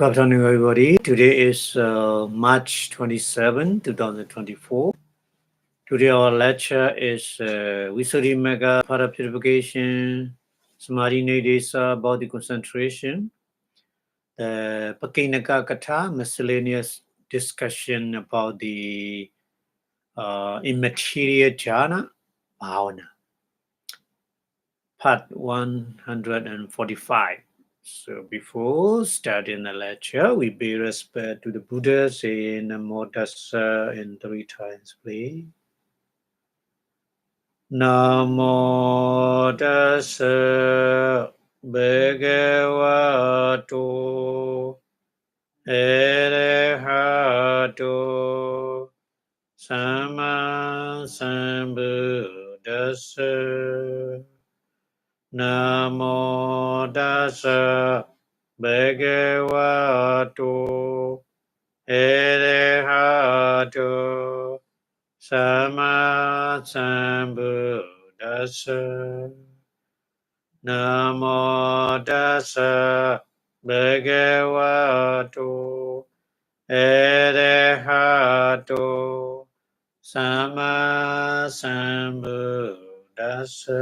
Good afternoon, everybody. Today is March 27, 2024. Today our lecture is Visuddhimagga, Purification, Samadhi Nidesa, Body Concentration, the Pakinaka Katha, miscellaneous discussion about the immaterial jhana, bhavana, part 145. So before starting the lecture, we pay respect to the Buddha, saying Namo Tassa in 3 times, please. Namo Tassa Bhagavato Arahato Sama Sambuddhassa. Namo Tassa Bhagavato Arahato Sama Sambuddhassa. Namo Tassa Bhagavato Arahato Sama Sambuddhassa.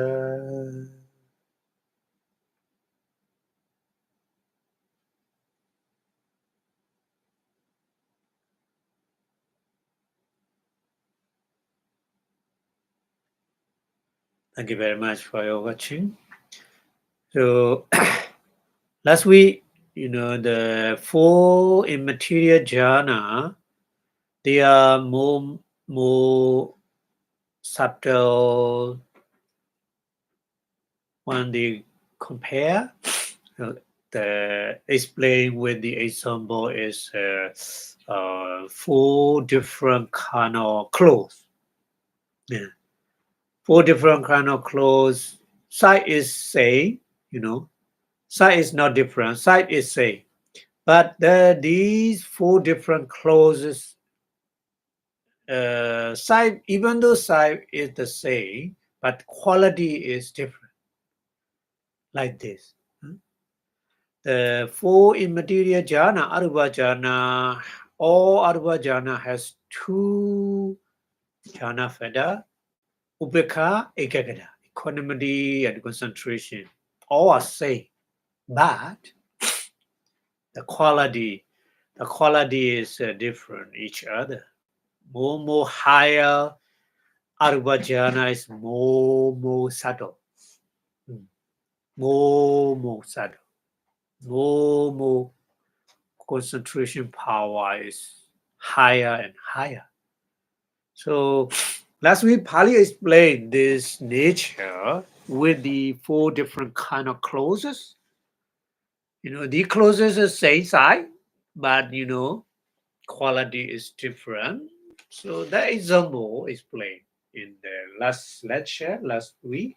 Thank you very much for your watching. So last week, the 4 immaterial jhana, they are more subtle when they compare. The explain with the example is 4 different kind of clothes. Yeah. 4 different kind of clothes. Size is same, size is not different. Size is same, but these 4 different clothes, size, even though size is the same, but quality is different. Like this. The 4 immaterial jhana, Arupa jhana, all Arupa jhana has 2 jhana feather, Upekha, Ekagata, equanimity and concentration. All are same, but the quality is different each other. More higher Arupa jhana is more subtle. More subtle. More concentration power is higher and higher. So last week Pali explained this nature with the 4 different kind of clothes. The clothes are same size, but quality is different. So that example explained in the last lecture last week.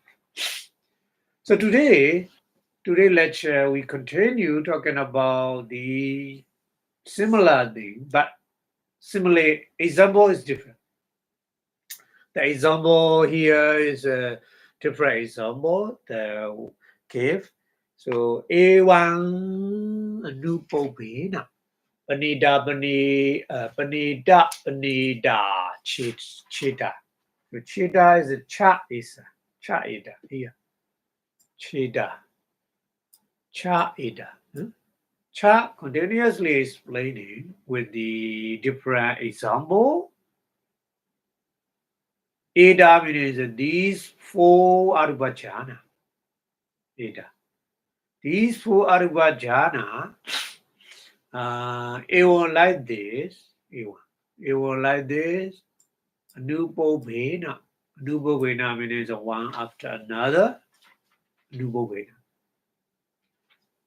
So today lecture we continue talking about the similar thing, but similar example is different. The example here is a different example the give. So A1 Anupobena. Panida Chita. So Chita is a cha ida here. Chita. Cha ida. Cha continuously explaining with the different example. Ida means these 4 Arupa jhana. Ida. These 4 Arupa jhana, it will like this. It will like this. Anupobena. Anupobena means one after another. Anupobena.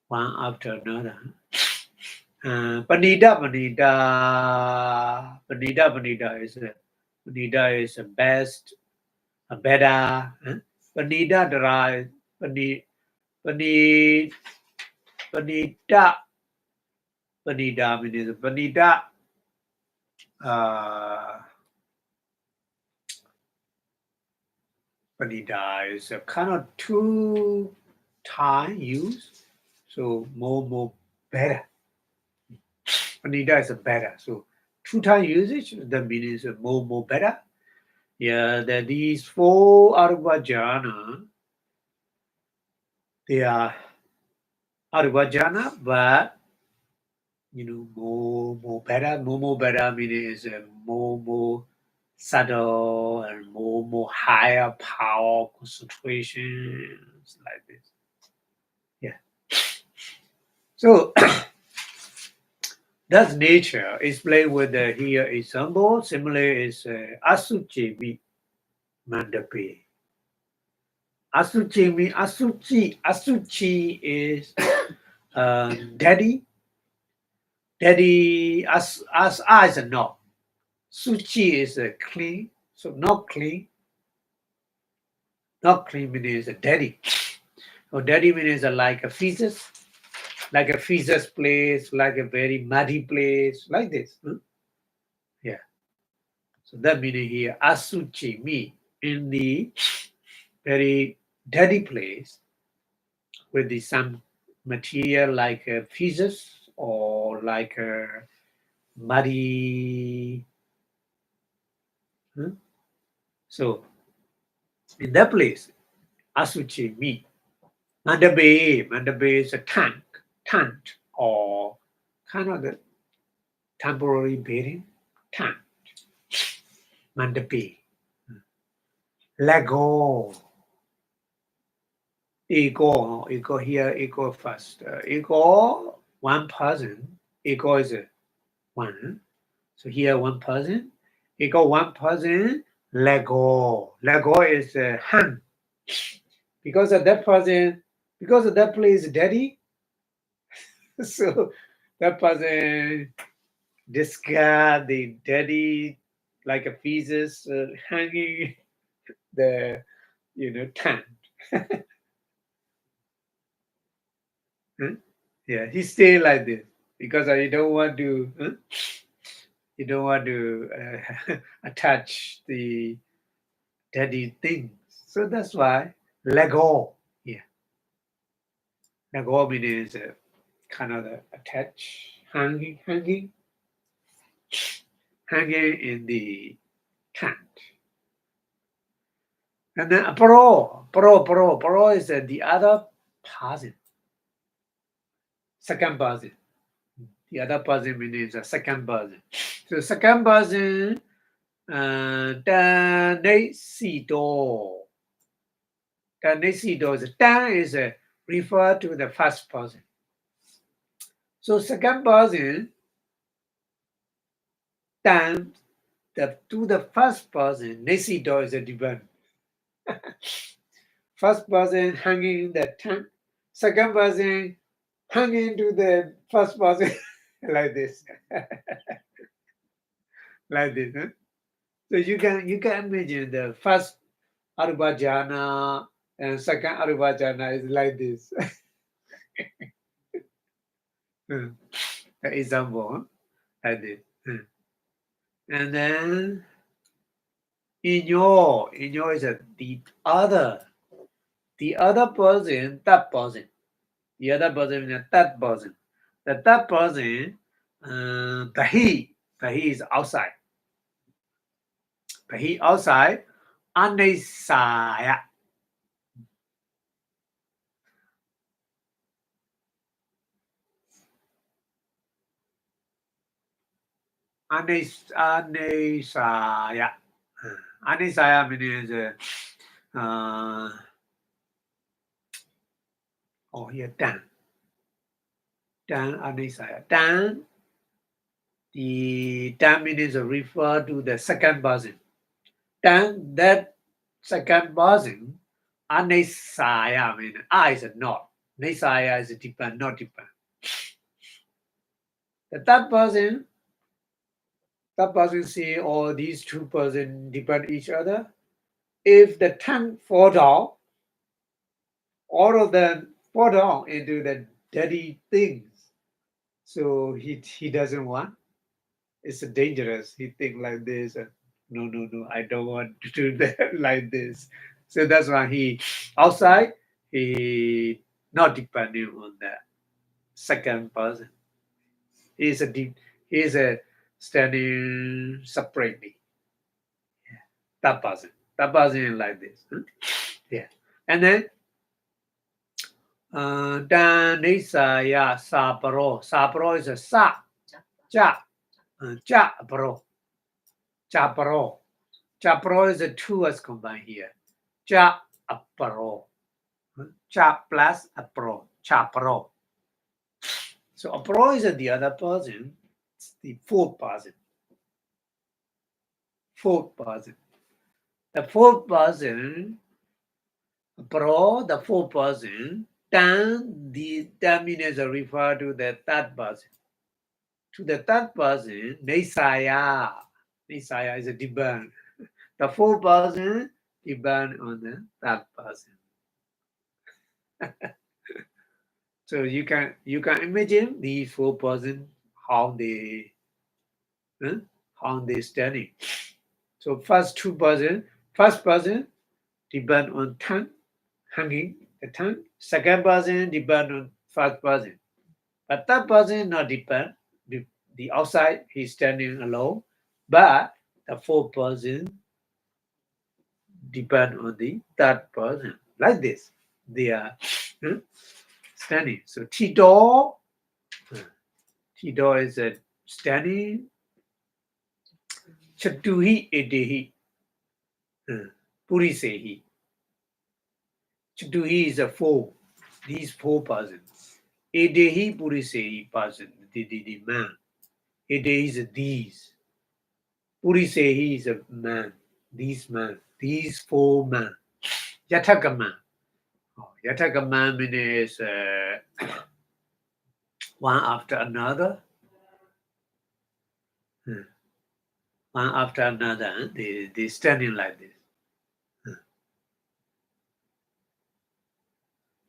One after another. Panida is the best, a better. Panida derives Panida means Panida. Panida is a kind of 2 time use, so more better. Panida is a better. So 2 times usage, that means more better. Yeah, that these 4 Arupa jhana, they are Arupa jhana, but more better. More better meaning is more subtle and more higher power concentration like this. Yeah. So that's nature. Explained with here example. Similarly is asuchi mi mandape. Asuchi means asuchi. Asuchi is daddy. Daddy as is a not. Suchi is a clean. So not clean. Not clean means a daddy. So daddy means like a feces. Like a feces place, like a very muddy place, like this. Yeah. So that meaning here, asuchi me in the very dirty place with the some material like a feces or like a muddy. So in that place, asuchi me. Mandabe is a tent or kind of the temporary bathing tent. Mandabe. Let go. Ego here, ego first. Ego, one person. Ego is one. So here, one person. Ego, one person. Let go. Let go is hand. Because of that person, because of that place daddy, so that person discard the daddy like a feces hanging the tent. Yeah, he stay like this because you don't want to attach the daddy things. So that's why let go. Yeah, let go means kind of attach, hanging in the tent. And then pro is the other person, second person. The other person means the second person. So second person, ta nei si do. Ta nei si do is refer to the first person. So second person, tan to the first person, nei si do is a depend. First person hanging in the tent. Second person hanging to the first person like this. Like this. Huh? So you can imagine the first Arupa jhana and second Arupa jhana is like this. The example like this. And then inyo is the other person, that person. The other person is that person. The third person, Bahi is outside. Bahi outside, Anisaya. Anisaya. Anisaya means here Dan. Dan Anisaya. Dan. The Dan means refer to the second person. Dan that second person. Anisaya means I is not. Nisaya is depend, not depend. The third person see all these two persons depend each other. If the tank fall down, all of them fall down into the dirty things. So he doesn't want. It's dangerous. He think like this. No, I don't want to do that like this. So that's why he outside. He not depending on the second person. He's He is standing separately. That person is like this. Yeah. And then Danisaya Saparo. Saparo is a sa. Ja. Ja paro. Chaparo. Chaparo is a two words combined here. Ja aparo. Cha plus apro. Chaparo. So apro is the other person. It's the fourth person. Fourth person. The fourth person, apro, the fourth person, then the terminus refer to the third person. To the third person, Nisaya. Nisaya is a depend. The fourth person depend on the third person. So you can imagine these four persons how they standing. So first person depend on tongue, hanging the tongue. Second person depend on first person, but third person not depend. The outside he's standing alone, but the fourth person depend on the third person. Like this, they are standing. So Tito is a standing. Chatuhi edehi. Purisehi. Chatuhi is a four. These four persons. Edehi purisehi person. The man. Edehi is a these. Purisehi is a man. These man. These four men. Yatakaman. Yatakaman means one after another. One after another. They standing like this.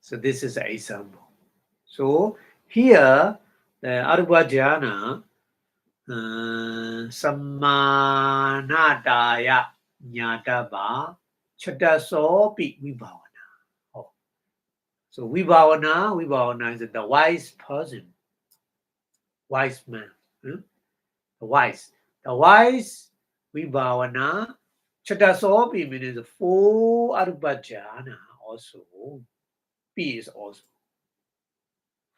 So this is an example. So here, the Arvajana Samanadaya Nyataba Chatasopi Vipavana. So Vipavana is the wise person, wise man. The wise Vipavana Chatasopi means the four Arvajana also. P is also.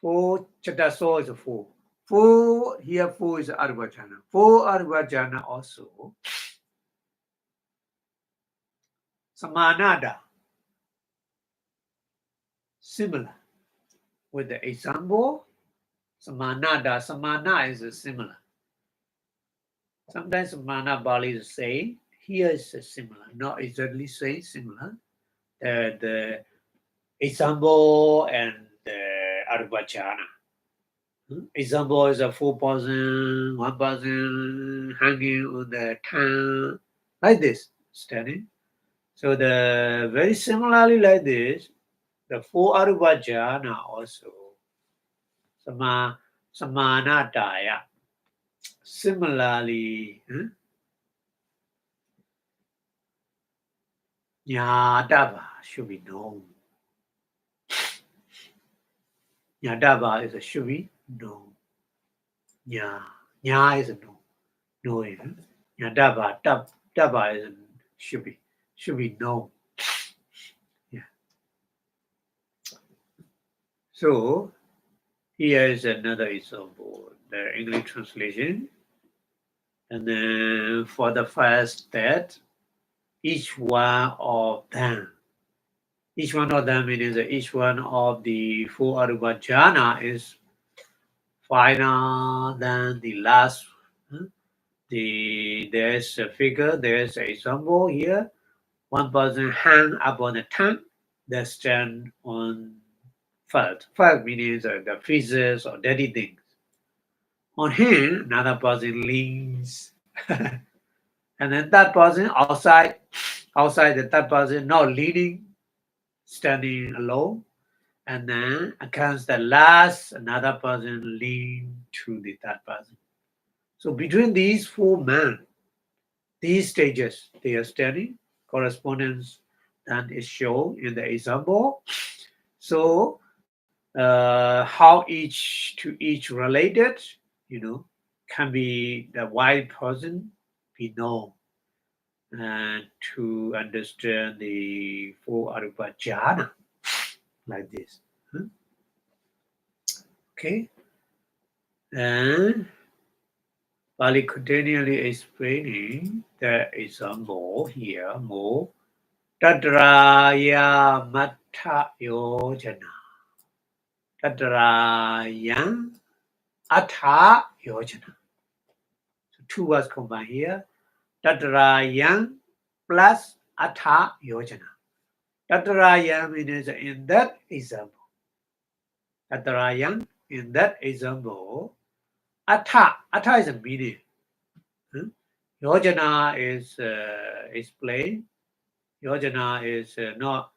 Four Chataso is a four. Four here, four is Arvajana. Four Arvajana also. Samanada. Similar. With the example, Samanada. Samana is similar. Sometimes Samana Bali is saying, here is similar. Not exactly saying similar. The example and the Arvajana. Example is a 4 person, 1 person hanging on the tongue, like this, standing. So the very similarly like this, the 4 Arvajana also, Samanadaya. Similarly, Nyadava should be known. Nyadava is a should be known. Nya is a known. Knowing. Nyadava, dava is a should be known. Yeah. So here is another example, the English translation. And then for the first that each one of them means each one of the 4 Arvajana is finer than the last. There's a figure, there's an example here. One person hang up on the tongue, that stand on felt. Felt means the pieces or dirty things. On him, another person leans. And then that person outside the third person not leaning, standing alone. And then against the last, another person lean to the third person. So between these 4 men, these stages, they are standing, correspondence that is shown in the example. So how each to each related, can be the wise person be known and to understand the four arupa jhana like this. Okay, and Pali continually explaining the example here more. Tadraya Matha Yojana. Tadraya Atha Yojana. So two words combined here. Tadraya plus Atha Yojana. Tadraya means in that example. Tadraya in that example. Atha. Atha is a meaning. Yojana is explained. Yojana is not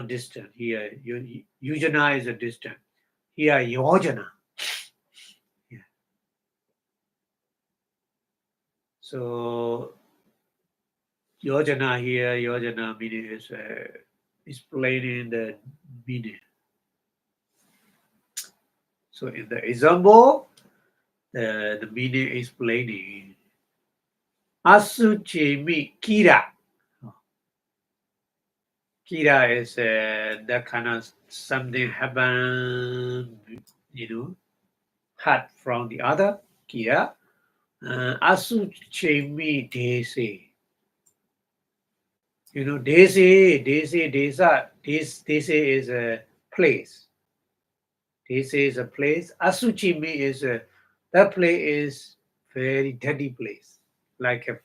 distant here. Yojana is a distant. Here, yojana. Yeah. So, yojana here, yojana meaning is explaining the meaning. So, in the example, the meaning explaining. Asuchimi kira. Kira is that kind of something happen, hard from the other. Kira. Asuchimi desi. Desi is a place. Desi is a place. Asuchimi is that place is very dirty place, like a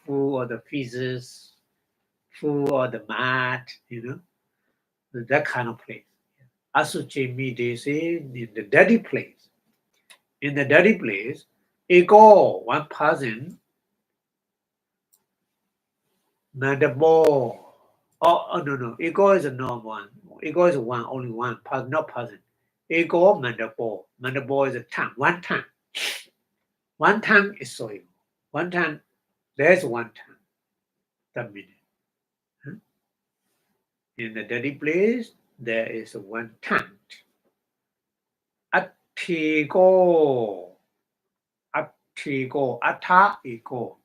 full of the feces, full of the mud, that kind of place. Asuchimi desi in the dirty place. In the dirty place, ego, one person, Mandabo. Oh, no. Ego is a not one. Ego is one, only one, not person. Ego, mandabo. Mandabo is a tongue, one tongue. One tongue is soil. One tongue, there's one tongue. That means. In the dirty place, there is one tongue. Attigo. Atta ego.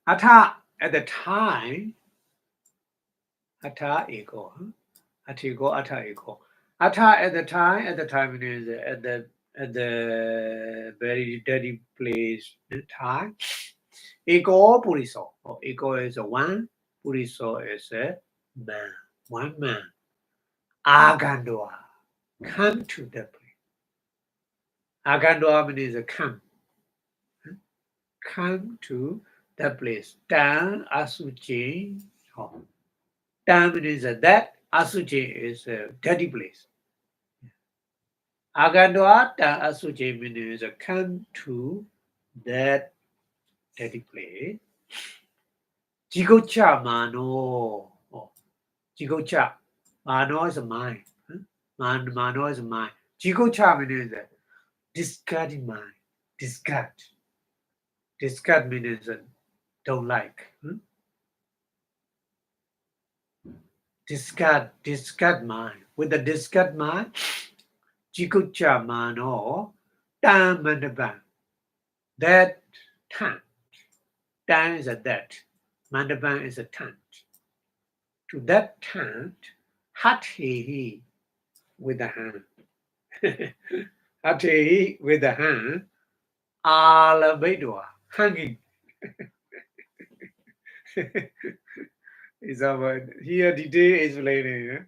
Atta at the time, atta ego. Atigo, atta ego. Atta at the time is at the very dirty place, the time. Ego puriso. Ego is a one, puriso is a man, one man. Agandoa. Come to the place. Agandoa means come. Come to the place. Dan asuchi. Dan means that. Asuchi is a dirty place. Agandoa dan asuchi means come to that dirty place. Jigocha mano. Jigocha. Mano is a mind. Mano is a mind. Jigocha means discarding mind. Discard. Discard means don't like. Discard mind. With the discard mind, Jikucha mano, dan mandaban. That tongue. Dan is a that. Mandaban is a tongue. To that tongue, hati with the hand. Hati with the hand, alabedua, hanging. Is our here detail is explaining.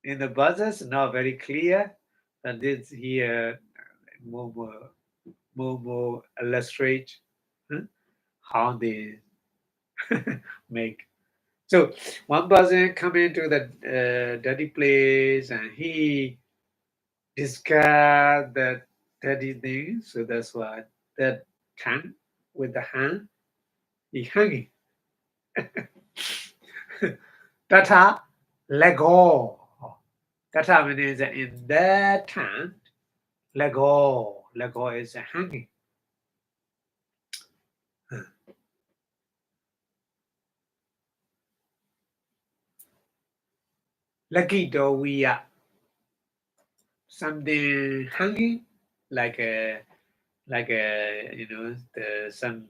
In the buzzers, not very clear, and this here more illustrate how they make. So one person come into the dirty place and he discard that dirty thing. So that's why that tongue with the hand, he hanging. Tata, let go. Tata means in that tongue, let go. Let go is hanging. Lakito we are something hanging like a some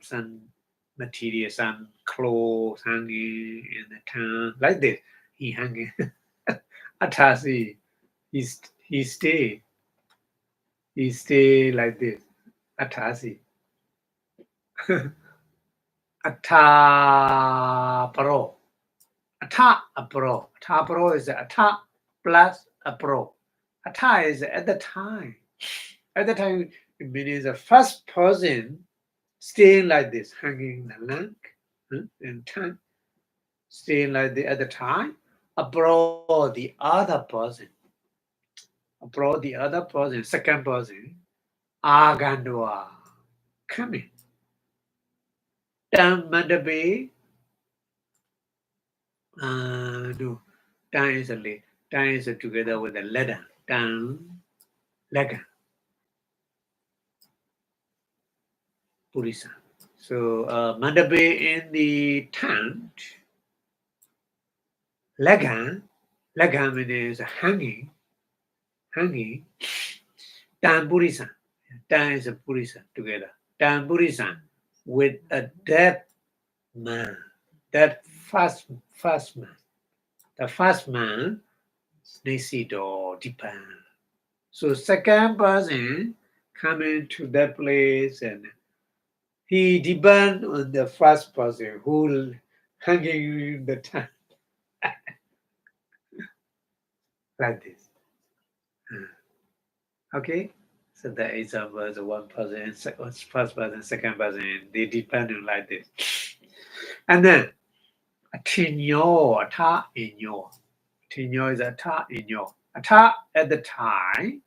material, some clothes hanging in the town like this. He hanging. Atasi. He stay. He stay like this. Atasi. Atapro. Atapro. Atapro is ata plus apro. Ata is at the time. At the time, it means the first person staying like this, hanging the lamp in time, staying like this at the time, abroad the other person, second person, agandwa, coming. Tam mandabe, no, time is a late, time is together with the letter, tam, lega, purisa. So mandabe in the tent, lega means hanging, tan purisa. Tan is a purisa together. Tan purisa with a dead man, that first man. The first man, Nisido depend. So second person coming to that place and he depend on the first person who hanging in the tent. Like this. Okay? So the example is one person, first person, second person, they depend on like this. And then Tinyo, ata in your. Tinyo is ata in your. Ata at the time.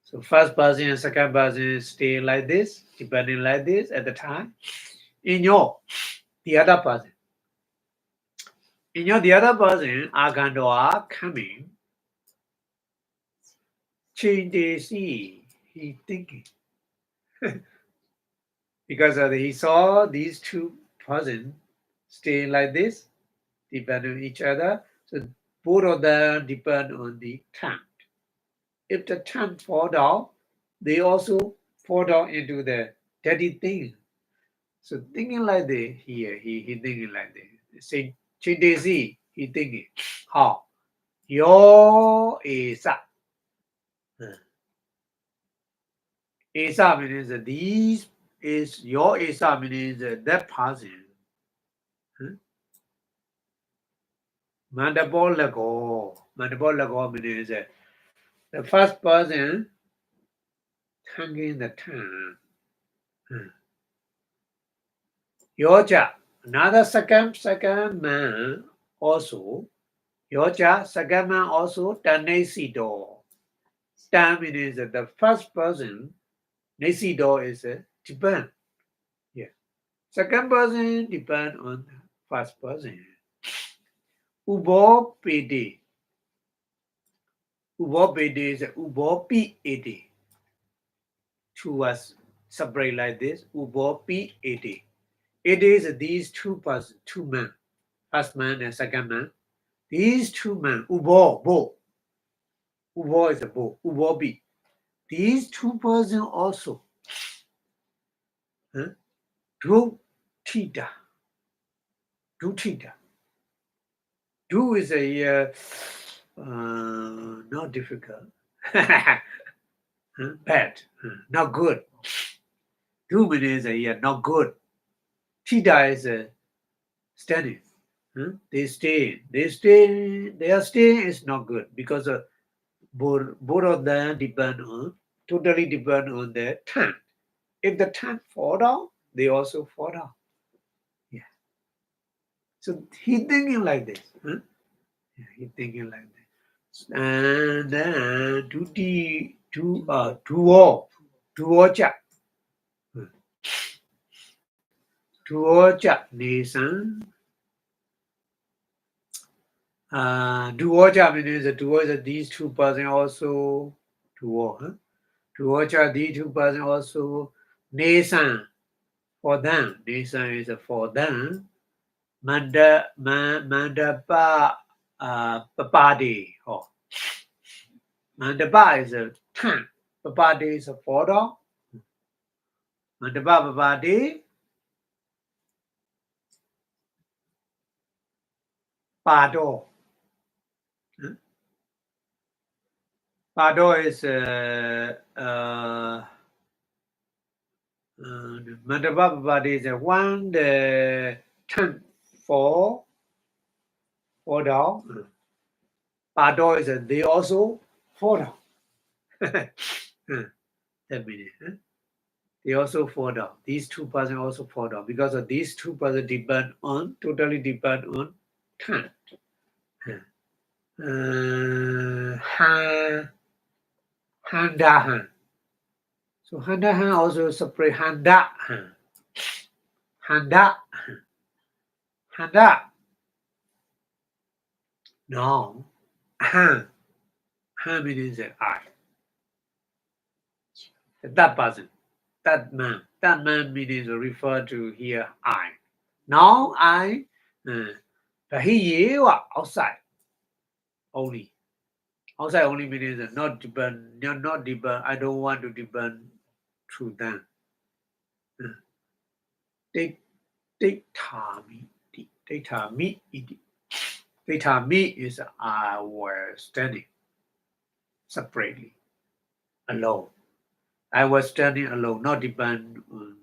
So first person and second person stay like this, depending like this at the time. In your, the other person. In your, the other person, Agandoa coming. Change they see, he thinking. Because he saw these two persons staying like this, depend on each other. So both of them depend on the tent. If the tent fall down, they also fall down into the dirty thing. So thinking like this, here he thinking like this. Say Chindesi, he thinking, how? Your Esa. Esa means these is your Esa means that person. Mandabol Lago means the first person hanging the tent. Yoja, another second man also. Yoja, second man also, Tanesido. Tan means the first person, Nesido is depend. Yeah. Second person depend on the first person. Ubo Pede. Ubo Pede is Ubo P-Ede. Two was separate like this. Ubo P-Ede. It is these two persons, two men, first man and second man. These two men, Ubo, Bo. Ubo is a Bo, Ubo B. These two persons also. Do Tita. Do Tita. Do is a not difficult. Bad. Not good. Do means not good. Tita is standing. They are staying is not good because both of them totally depend on the tent. If the tent fall down, they also fall down. Yeah. So he thinking like this. Yeah, he thinking like this. And then duocha nisan. Duocha means duocha these two persons also duo. Duocha these two persons also nisan for them. Nisan is for them. Mandapa papadi. Mandapa is a tent. Papadi is a photo. Mandapa Papadi. Pado. Pado is Mandapa Papadi is 1 10 4 down. Pado is they also 4 down. That means they also 4 down. These 2 persons also 4 down because of these 2 persons totally depend on 10. Handa. So Handa also separate Handa. Handa. Handa. No. Han means I. That person. That man. That man means refer to here I. Now I. But he outside only. Outside only means not depend. Not depend. I don't want to depend to them. Data me. Data me. Data me is our standing separately, alone. I was standing alone, not depend on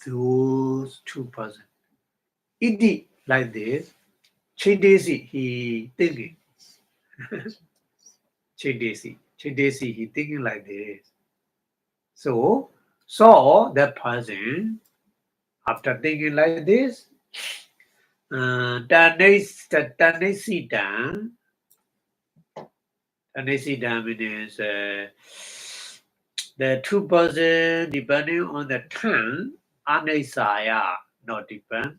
those 2 persons. Iti like this. Chidesi he thinking. Chidesi he thinking like this. So that person after thinking like this, Tanesita means the 2 persons depending on the tongue, anisaya not depend.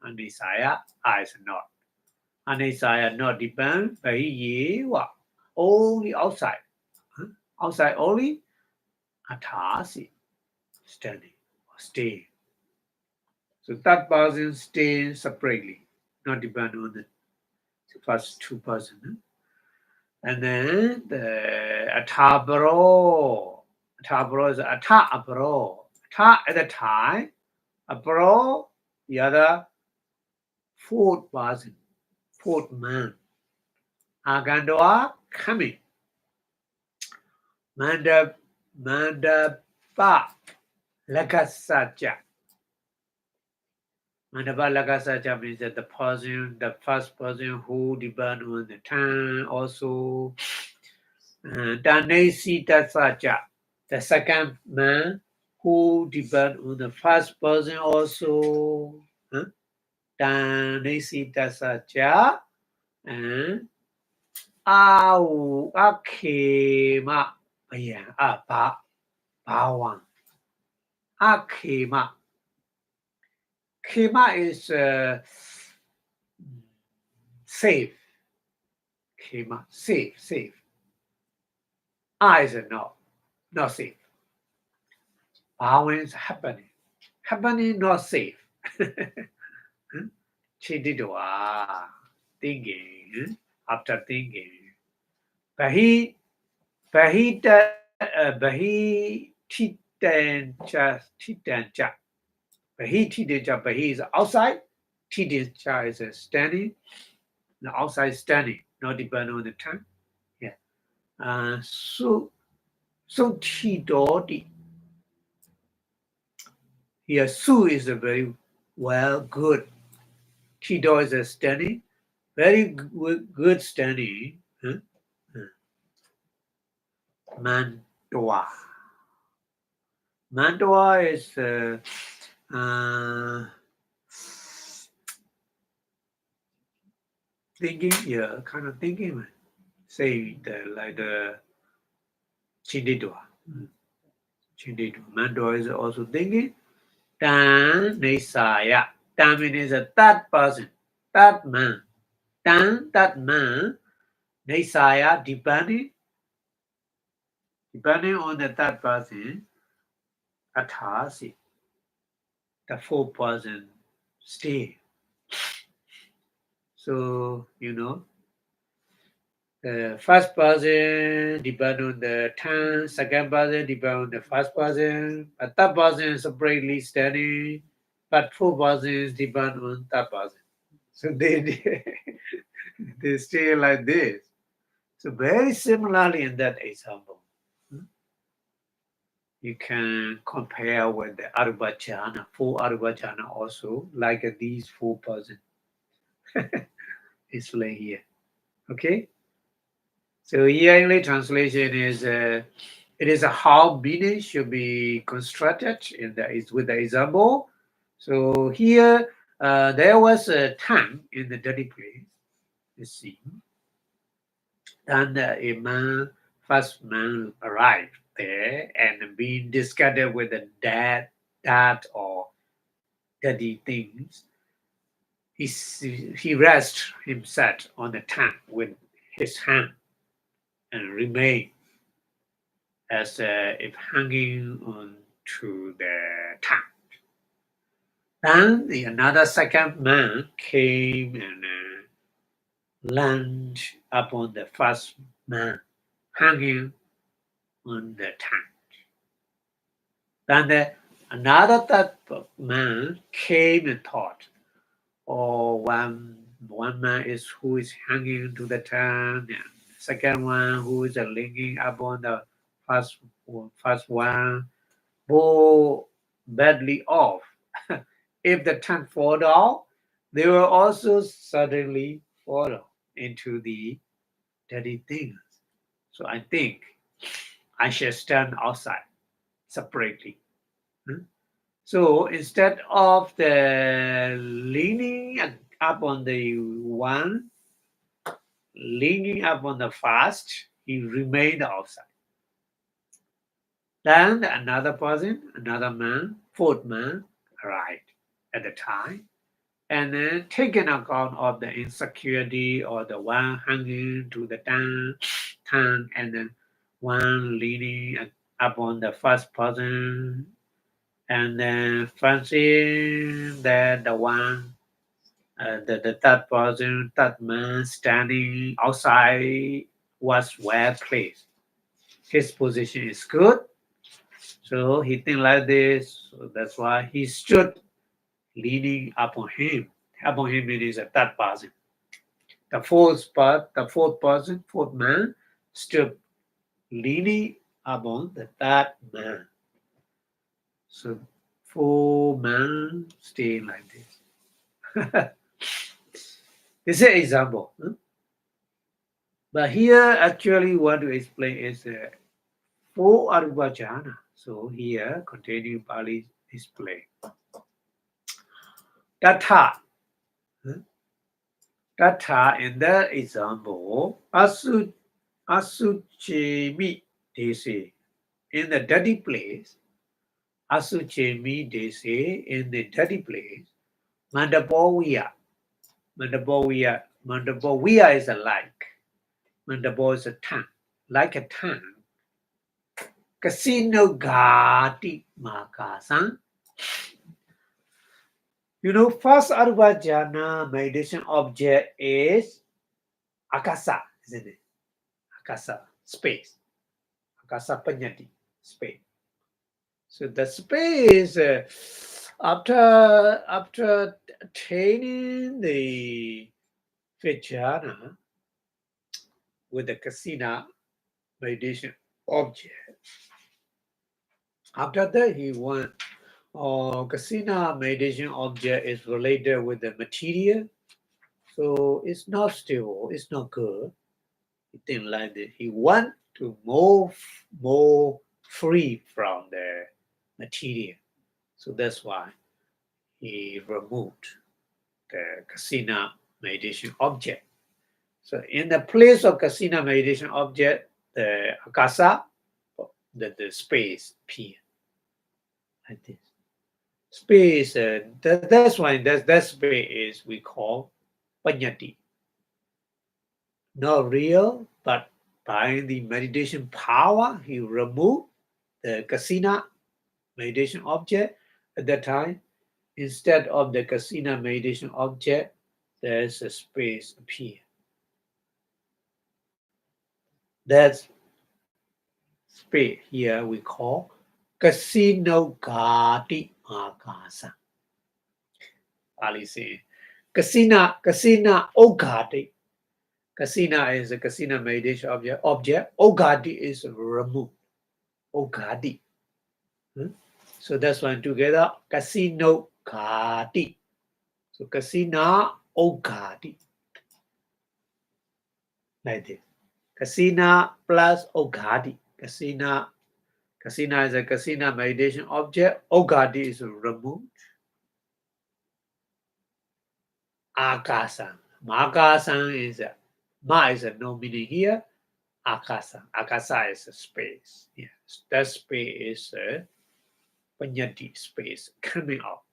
Anisaya is not. Anisaya not depend. Only outside. Outside only atasi standing or staying. So that person stays separately, not depend on the first 2 persons. And then the atabro. Atabro is ata abro. Ata at the time, abro, the other 4th person, 4th man. Agandoa coming. Mandapa lagasaja. Mandapa lagasaja means that the first person who depend on the time also. Danesi tasaja, the second man who depend on the first person also. Danesi tasaja and akema bawan. Akema. Kema is safe. Kema, safe. I is not safe. Bawan is happening. Happening, not safe. Chididwa, thinking, after thinking. Bahi titancha. Bahi titancha, Bahi is outside. Titancha is standing. The outside standing, not depend on the time. Yeah. So tidodi. Here, su is a very good. Tido is a standing, very good standing. Mantua. Mantua is thinking, kind of thinking. Say like the Chindidwa. Mantua is also thinking. Tan Nisaya. Tan means a third person, third man. Tan, that man. Nisaya, depending on the third person, Atasi, the 4th person stay. So, The first person depend on the tongue, second person depend on the first person, a third person separately standing, but four persons depend on third person. So they stay like this. So very similarly in that example, you can compare with the Arubhajana, four Arubhajana also, like these four persons. It's like here. Okay? So here English translation is it is how meaning should be constructed with the example. So here there was a tongue in the dirty place. You see, and first man arrived there and being discarded with the dirt or dirty things. He rests himself on the tongue with his hand and remained as if hanging on to the tongue. Then another second man came and landed upon the first man, hanging on the tongue. Then another third man came and thought, oh, one man is who is hanging to the tongue, and second one who is linking upon the first one, both badly off. If the tongue fall down, they will also suddenly fall into the dirty things. So I think I shall stand outside separately. So instead of the leaning up on the one, leaning up on the first, he remained outside. Then another person, another man, fourth man, arrived at the time, and then taking account of the insecurity or the one hanging to the tongue, and then one leaning upon the first person, and then fancying that the one, the third person, third man standing outside was well placed. His position is good, so he think like this. So that's why he stood leaning upon him. Upon him means a third person. The fourth person, fourth man, stood leaning upon the third man. So four men stay like this. This is an example. But here actually what to explain is four Arubhajana. So here continue Pali display. Tatha. Tatha in that example, Asuchemi, they say, in the dirty place. Asuchemi, they say, in the dirty place. Mandaboviya. Mandaboviya is a like. Mandabo is a tongue. Like a tongue. Casino Gati Makasan. First Arubhajana meditation object is Akasa, isn't it? Akasa, space. Akasa Panyati, space. So the space, after attaining the Vijnana with the Kasina meditation object, after that he went, Kasina meditation object is related with the material, so it's not stable, it's not good. He didn't like it. He want to move more free from the material. So that's why he removed the Kasina meditation object. So in the place of Kasina meditation object, the Akasa, the space appear like this. Space, that's why that space is we call Panyati. Not real, but by the meditation power, he removed the Kasina meditation object at that time. Instead of the Kasina meditation object, there's a space appear. That space here we call Casino Gati Akasa. Ali saying Casina Ogati. Casina is a casina meditation object. Ogati is removed. Ogati. So that's one together. Casino Gati. So Casina Ogati. Like this. Casina plus Ogati. Casina is a casina meditation object. Ogati is removed. Akasa. Makasa is a ma is a no meaning here. Akasa. Akasa is a space. Yes. That space is a Panyati space coming out.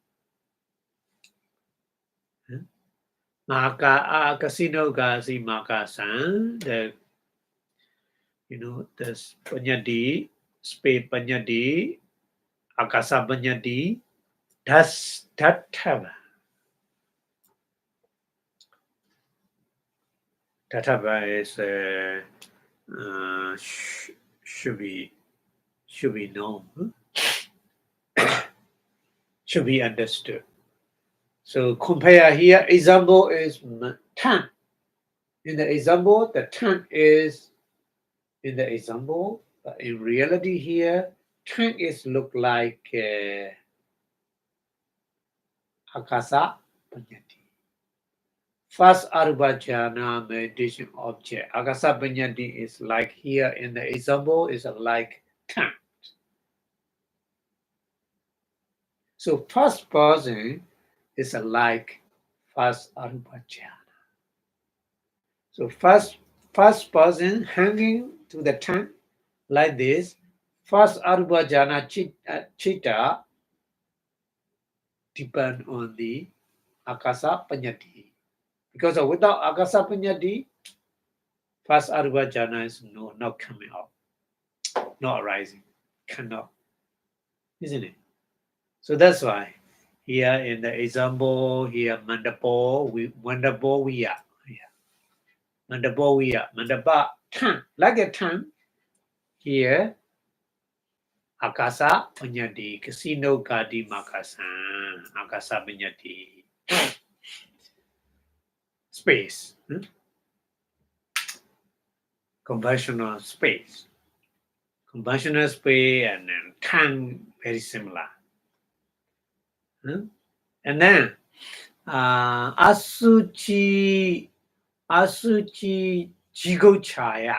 Maka casino gazi makasan, the this Panyadi, space Panyadi, Akasa Panyadi, that's Tatava. Tatava is should be known, should be understood. So compare here, example is tank. In the example, the tank is in the example, but in reality here, tank is look like Akasa Panyati. First Arubhajana meditation object. Akasa Panyati is like here in the example is like tank. So first person is like first Arubhajana. So first person hanging to the tank like this. First Arubhajana chitta depend on the Akasa Panyati. Because without Akasa Panyati, first Arubhajana is not coming out, not arising, cannot, isn't it? So that's why here in the example, here Mandapa Viya. Mandapa Tan, like a tan, here Akasa Panyati, Casino Gadi Makasan, Akasa Panyati. Space. Conventional space. Conventional space and then tan, very similar. And then Asuchi Jigochaya.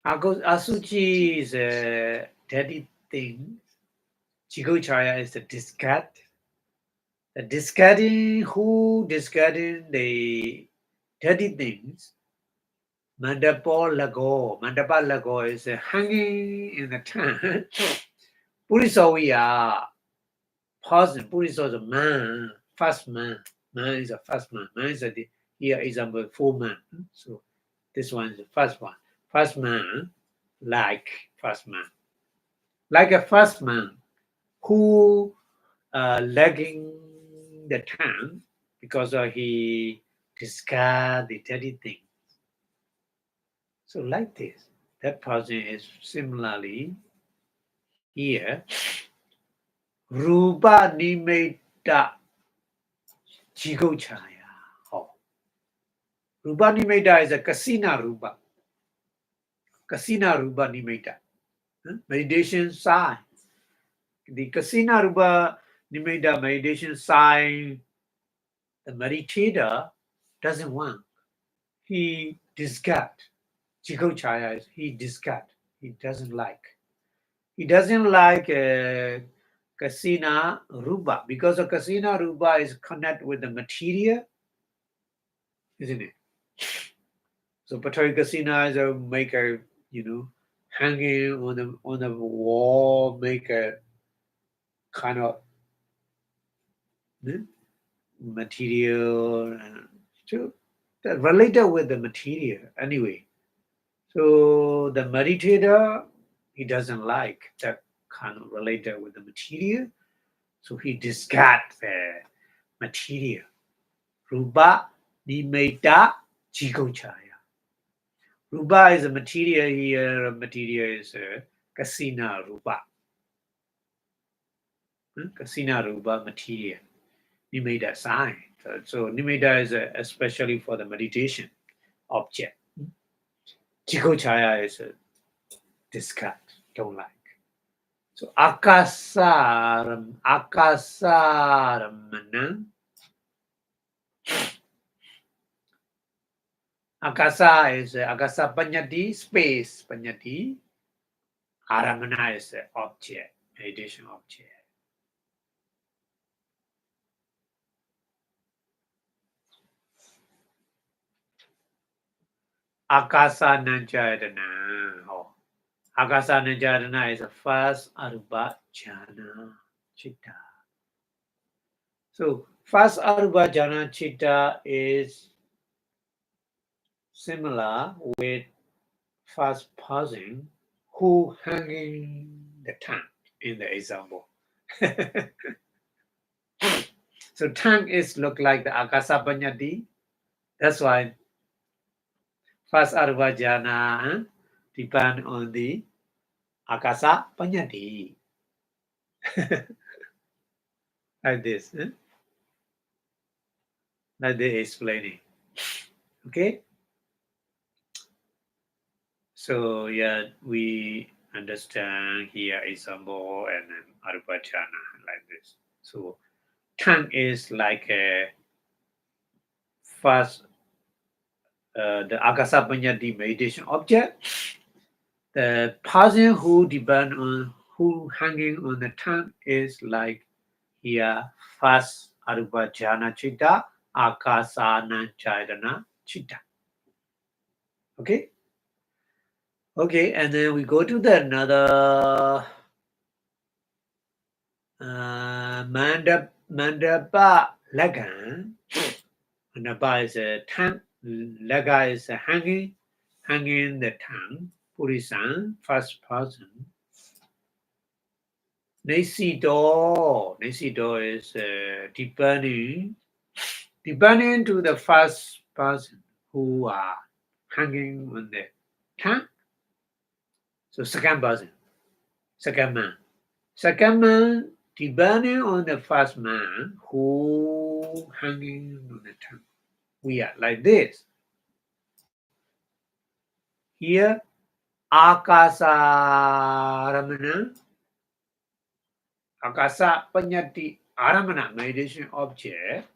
Asuchi is a dirty thing. Jigochaya is the discard. The discarding the dirty things. Mandapa lago is hanging in the tank. Purisawiya, person. Purisa is a man, first man. Man is a first man. Man is here example 4 man. So this one is the first one. First man, like first man. Like a first man who lagging the tank because he discard the dirty thing. So like this, that person is similarly here. Rupa Nimeta Jigochaya. Rupa Nimeta is a Kasina Rupa. Kasina Rupa Nimeta. Meditation sign. The Kasina Rupa Nimeta meditation sign, the meditator doesn't want. He discard. Jigochaya is he discard. He doesn't like. He doesn't like Kasina Rupa because a Kasina Rupa is connected with the material, isn't it? So Patari Kasina is a maker, hanging on the wall, make a kind of material that related with the material anyway. So the meditator, he doesn't like that kind of related with the material. So he discards the material. Rupa Nimitta Jikochaya. Rupa is a material here, material is Kasina Rupa. Kasina Rupa material. Nimitta sign. So Nimitta is especially for the meditation object. Jikochaya is a discard, don't like. So akasaramana. Akasa is akasa panyati, space panyati. Aramana is object, meditation object. Akasa nanjadana. Oh. Akasa nanjadana is the first arupa jhana chitta. So first arupa jhana chitta is similar with first person who hanging the tongue in the example. So tongue is look like the akasa panyati. That's why first arupa jhana depend on the akasa panyati. Like this. Like they explaining. Okay. So yeah, we understand here example and then arupa jhana like this. So tongue is like a first the akasa panyati meditation object. The person who depend on who hanging on the tongue is like here first arupa jhana chitta, akasana chayana chitta. Okay. Okay, and then we go to the another mandapa lagan. Mandapa is a tongue. Laga is a hanging the tongue. Purisan, first person. Nesido is depending to the first person who are hanging on the tongue. So second person, second man. Second man depending on the first man who hanging on the tongue. We are like this. Here, akasa ramana. Akasa panyati aramana, meditation object.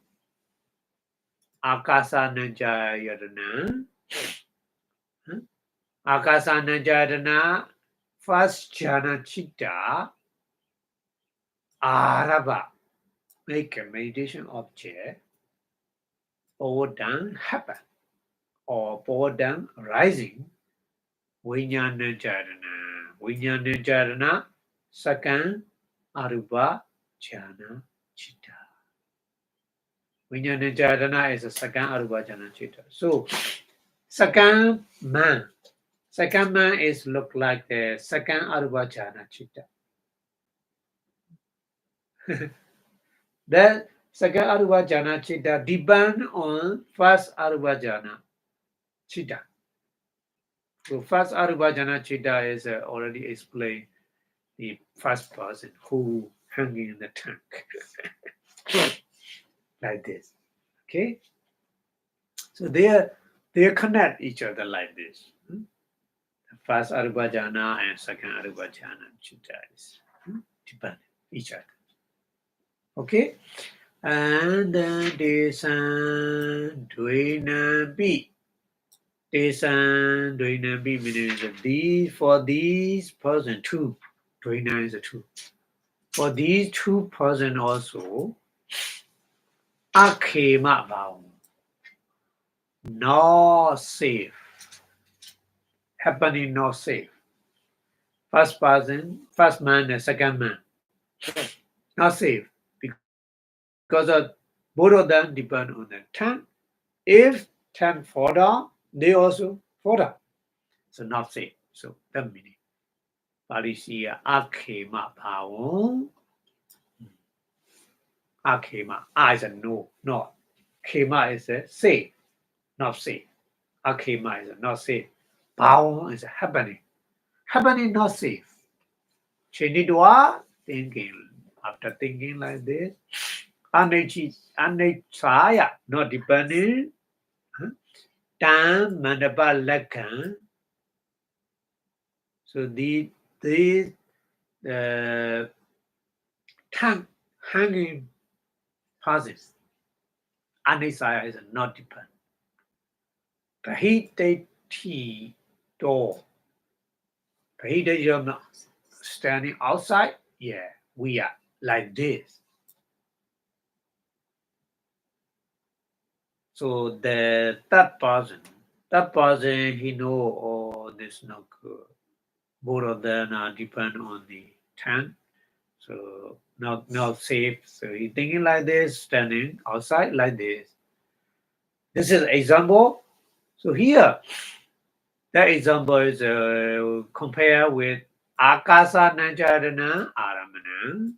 Akasa nanjayadana. Akasa nanjayadana, first jhana chitta. Araba, make a meditation object. Forward down happen. Or forward down rising. Vijnana jhana. Vijnana jhana, second arupa jhana chitta. Vijnana jhana is the second arupa jhana chitta. So, second man is look like the second arupa jhana chitta. The second arupa jhana chitta depend on first arupa jhana chitta. So first arupa jhana chitta is already explained the first person who hanging in the tank. Like this. Okay? So they connect each other like this. The first arupa jhana and second arupa jhana chitta is depend each other. Okay? And then desan dvainapi. Desan dvainapi means these for these person two. Dvaina is a two. For these two person also akhema bhav. Not safe. Happening not safe. First person, first man and second man. Not safe. Because of both of them depend on the tongue. If tongue fall down, they also fall down. So not safe. So that meaning. Parisiya akhema bhav. Akhema. I is a no, not. Khema is a safe, not safe. Akhema is not safe. Bhawa is happening. Happening not safe. Chinidwa thinking. After thinking like this, Anechaya, not depending. Tam Mandapa Lakan. So these tongue hanging pauses. Anisaya is not dependent. Pahite tea door. Pahite you're standing outside. Yeah, we are like this. So the third person, he know, oh, this not good. Both of them are depend on the tongue. So not safe. So he thinking like this, standing outside like this. This is example. So here, that example is compare with Akasa Nanjadana Aramana.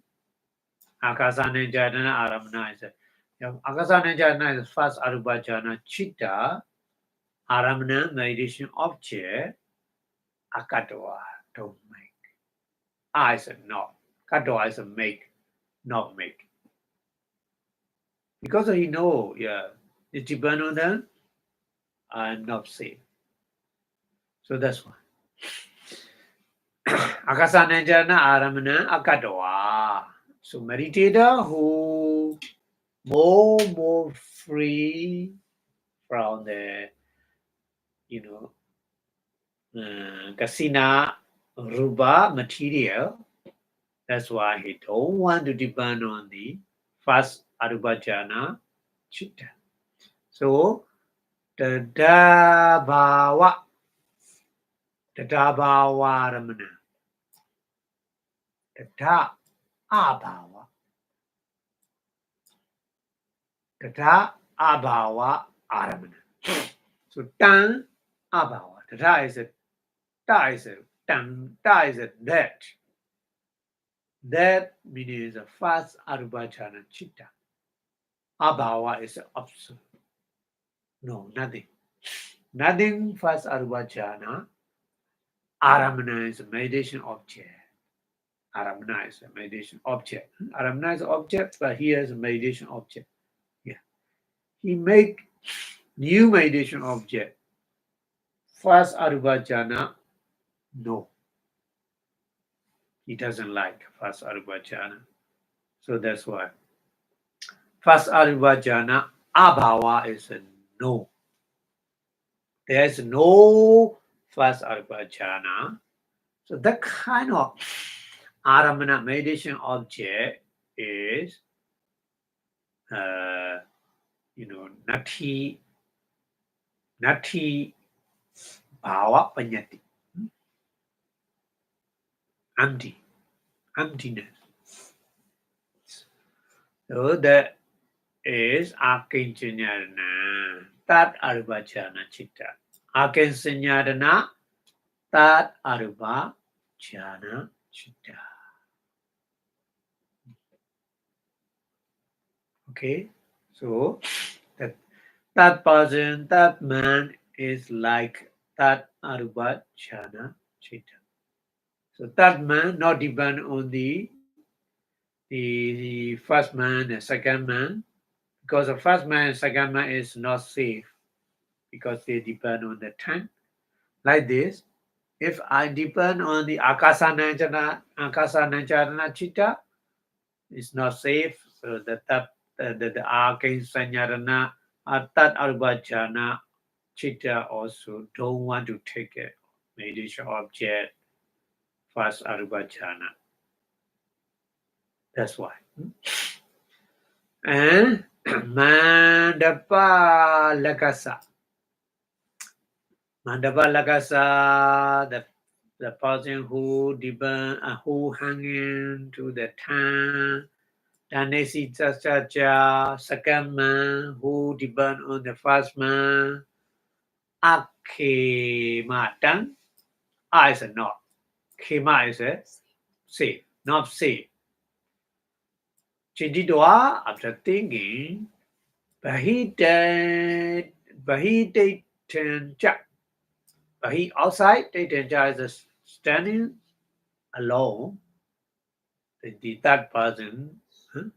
Akasa Nanjadana Aramana is Akasa Nanjadana is first Arubhajana Chitta. Aramana meditation object. Akatwa don't make. I said not. Katwa is a make, not make. Because he know, yeah, it's depend on them, I'm not safe. So that's why. Akasananjana aramana akatwa. So meditator who more free from the, kasina ruba material. That's why he don't want to depend on the first arubhajana chitta. So the Tadabhawa ramana. Tata abhava. Tata abhava aramana. So tan abhava. Tata is a tan, ta is a that. That means the first arubhajana chitta. Abhava is an absolute. No, nothing. Nothing first arubhajana. Aramana is a meditation object. Aramana is a meditation object. Aramana is an object, but here is a meditation object. Yeah. He make new meditation object. First arubhajana, no. He doesn't like first arubhajana. So that's why. First arubhajana, abhava is a no. There is no first arubhajana. So that kind of aramana meditation object is, nati bhava panyati. Emptiness. So that is akinchanyarana, tat arubhajana chitta. Akinchanyarana, tat arubhajana chitta. Okay, so that person, that man is like that arubhajana chitta. So that man not depend on the first man, the second man, because the first man and second man is not safe because they depend on the tank. Like this, if I depend on the akasa nanjana chitta, it's not safe. So the akasanyarana tat arubhajana chitta also don't want to take a meditation object first arubhajana. That's why. And mandapa lakasa. Mandapa lakasa, the person who depend, who hanging to the tongue. Danesi cha second man who depend on the first man. Akema tan. Is a not. Kema is a safe, not safe. Chindidwa, after thinking, Bahitenja. Bahi outside, Tenja is standing alone. The third person, huh?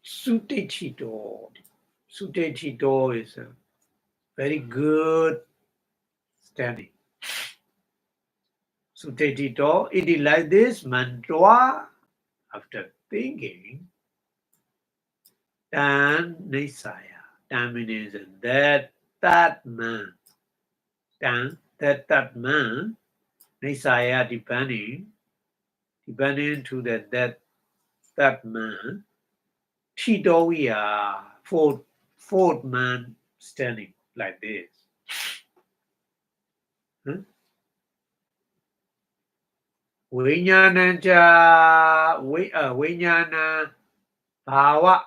Sutechito. Sutechito is a very good standing. Sutechito, it is like this mantra after thinking, Tan Nisaya. Tan means that man. Tan, that man. Nisaya depending to that man. Tito we are fourth man standing like this. Huh? Vijnana Vijnana Bhava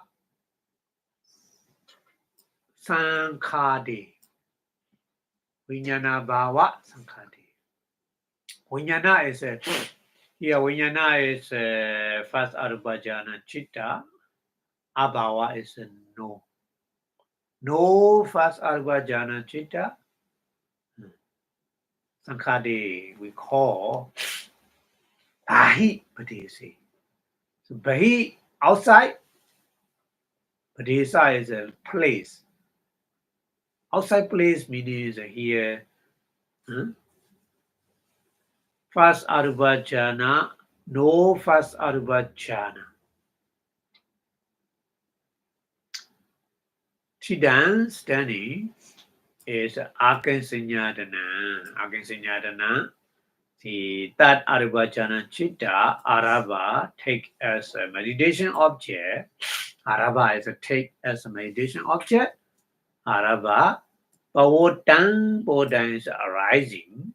Sankhadi. Vijnana Bhava Sankhadi. Vijnana is a Vijnana is first Arubhajana Chitta. Abhava is a no. No first Arubhajana Chitta. Sankhadi we call Bahi Padesi. So Bahi outside, Padesa is a place. Outside place meaning here. First Arubhajana, no first Arubhajana. Chidan standing is Akansinyadana. Akansinyadana. The that Arubhajana Chitta, Araba, take as a meditation object. Araba is a take as a meditation object. Araba, Pawotan is arising.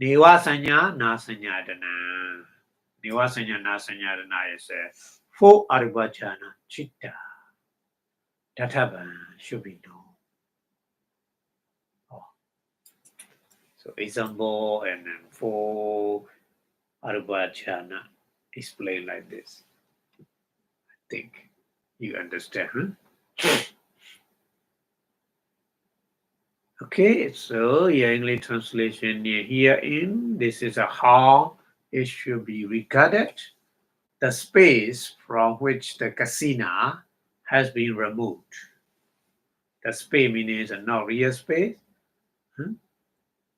Nivasanya Nasanyadana. Nivasanya Nasanyadana is a four Arubhajana Chitta. Tatava should be known. So example and then four Arubhajana explain like this. I think you understand, huh? Okay, so your English translation here in this is how it should be regarded. The space from which the kasina has been removed. The space means a not real space.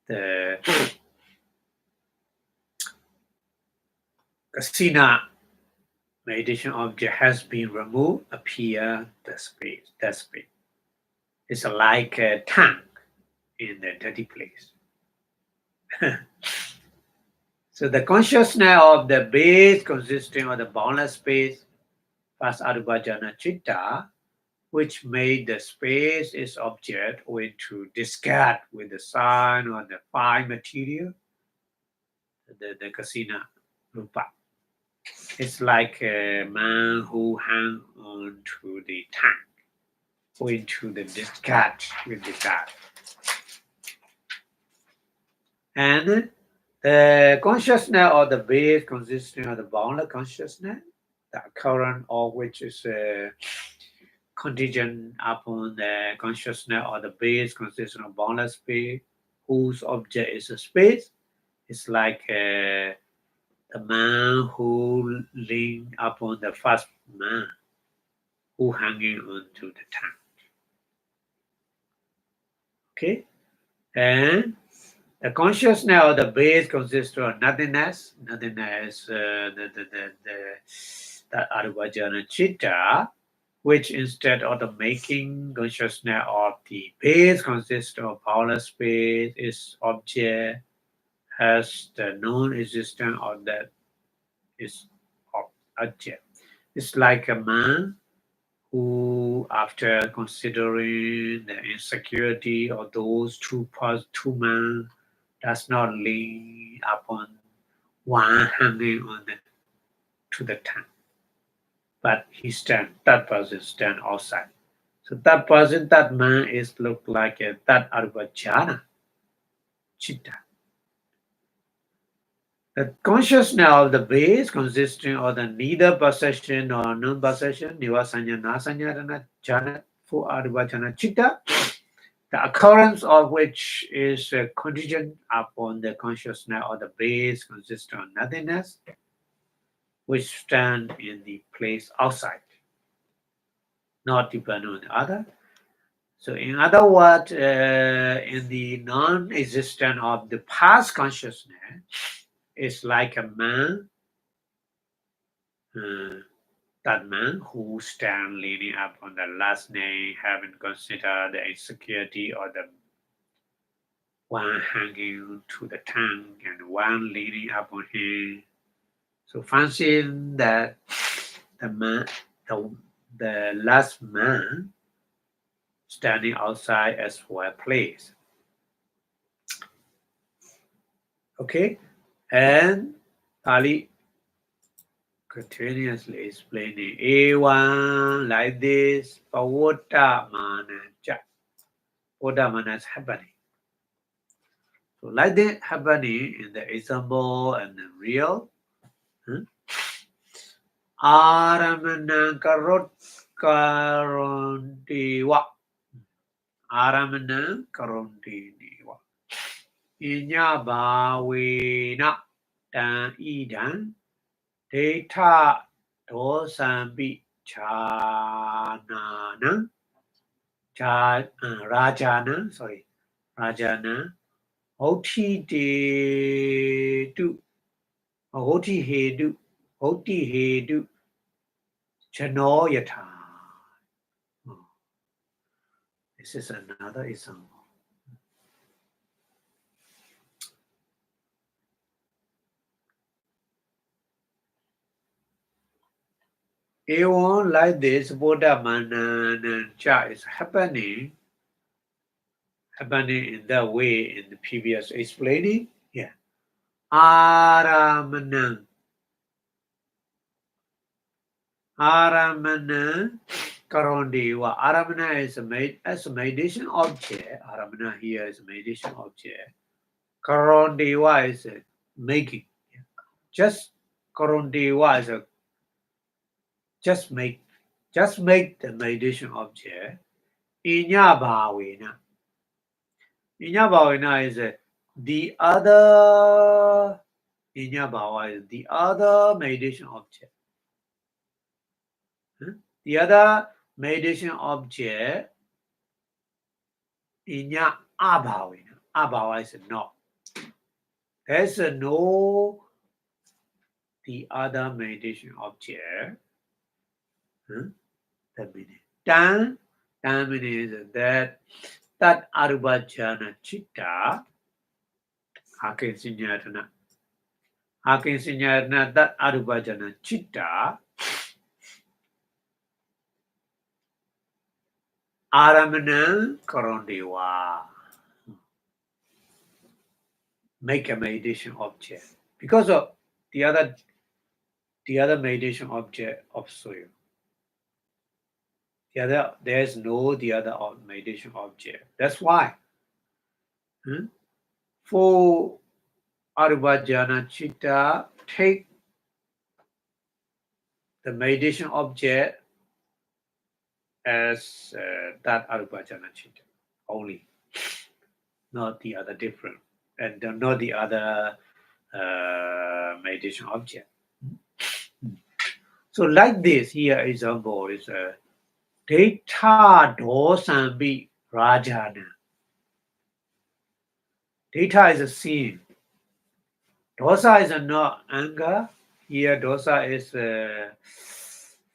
The kasina meditation object has been removed, appear the space. That space. It's like a tank in the dirty place. So the consciousness of the base consisting of the boundless space, first Arubhajana Chitta, which made the space its object when to discard with the sign or the fine material, the kasina rupa. It's like a man who hung on to the tank, going to the discard with the card. And the consciousness of the base consisting of the boundless consciousness, the current of which is contingent upon the consciousness of the base consisting of boundless space, whose object is a space. It's like the man who leaned upon the first man who hanging onto the tank. Okay? And the consciousness of the base consists of nothingness. Nothingness, the Arubhajana Chitta, which instead of the making consciousness of the base consists of boundless space, its object has the non-existence of that is object. It's like a man who, after considering the insecurity of those two men, does not lean upon one hanging on to the tank, but that person stand outside. So that person, that man is look like that Arubhajana Chitta. The consciousness of the base consisting of the neither possession nor non-possession, nivasanya, nasanya, jhana, for adivajana chitta, the occurrence of which is contingent upon the consciousness of the base consisting of nothingness, which stand in the place outside, not dependent on the other. So in other words, in the non-existence of the past consciousness, it's like a man, that man who stand leaning up on the last name, having considered the insecurity or the one hanging to the tongue and one leaning upon him. So fancying that the man, the last man standing outside as well place. Okay, and Pali continuously explaining A1 like this, Pavota Mana Cha. Pavota Mana is happening. So like that happening in the example and the real. Aramana karot karontiwa. Aramana karontiwa. Inya bhavena dan idan data dosambi chanana rajana hoti hedu chano yata. This is another example. Even like this, Buddha Manana Cha is happening in that way in the previous explaining. Yeah. Aramana Karondiwa. Aramana is a meditation object. Aramana here is a meditation object. Karondiwa is a making. Just Karondiwa is a just make the meditation object. Inya bhavena. Inya bhavena is the other. Inya bhava is the other meditation object. The other meditation object. Inya abhavena. Abhava is not. There's no the other meditation object. That meaning. Dan means that arubhajana chitta. Hakin sinyatana that arubhajana chitta. Aramana karondiwa. Make a meditation object. Because of the other meditation object of soil. There's no the other meditation object. That's why. For arubhajana chitta, take the meditation object as that arubhajana chitta only, not the other different, and not the other meditation object. So like this, here example is data dosambi rajana. Data is a sin. Dosa is not anger. Here dosa is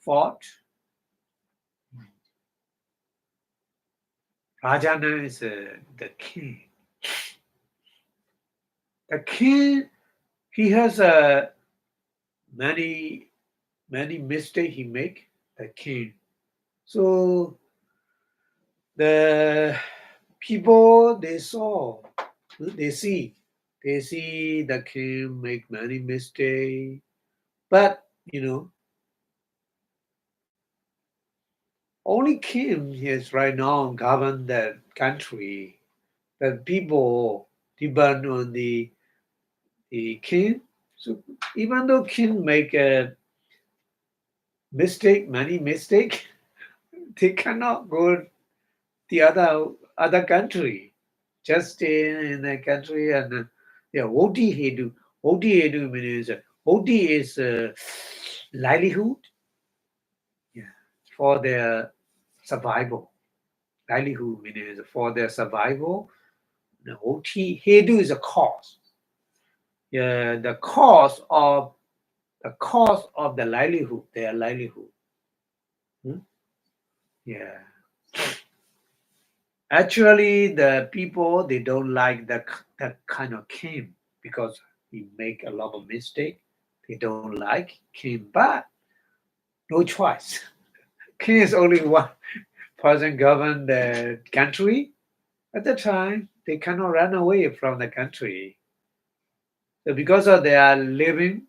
fault. Rajana is the king. The king, he has many mistakes he make, the king. So the people they see the king make many mistakes, but only king is right now govern the country. The people depend on the king. So even though king make a mistake, many mistake, they cannot go the other country. Just stay in the country and yeah, Oti Hedu. Oti Hedu means Oti is livelihood, yeah, for their survival. Livelihood means for their survival. The OT Hedu is a cause. Yeah, the cause of the livelihood, their livelihood. Hmm? Yeah. Actually, the people they don't like that kind of king because he make a lot of mistake. They don't like king, but no choice. King is only one person govern the country. At the time, they cannot run away from the country. So because of their living,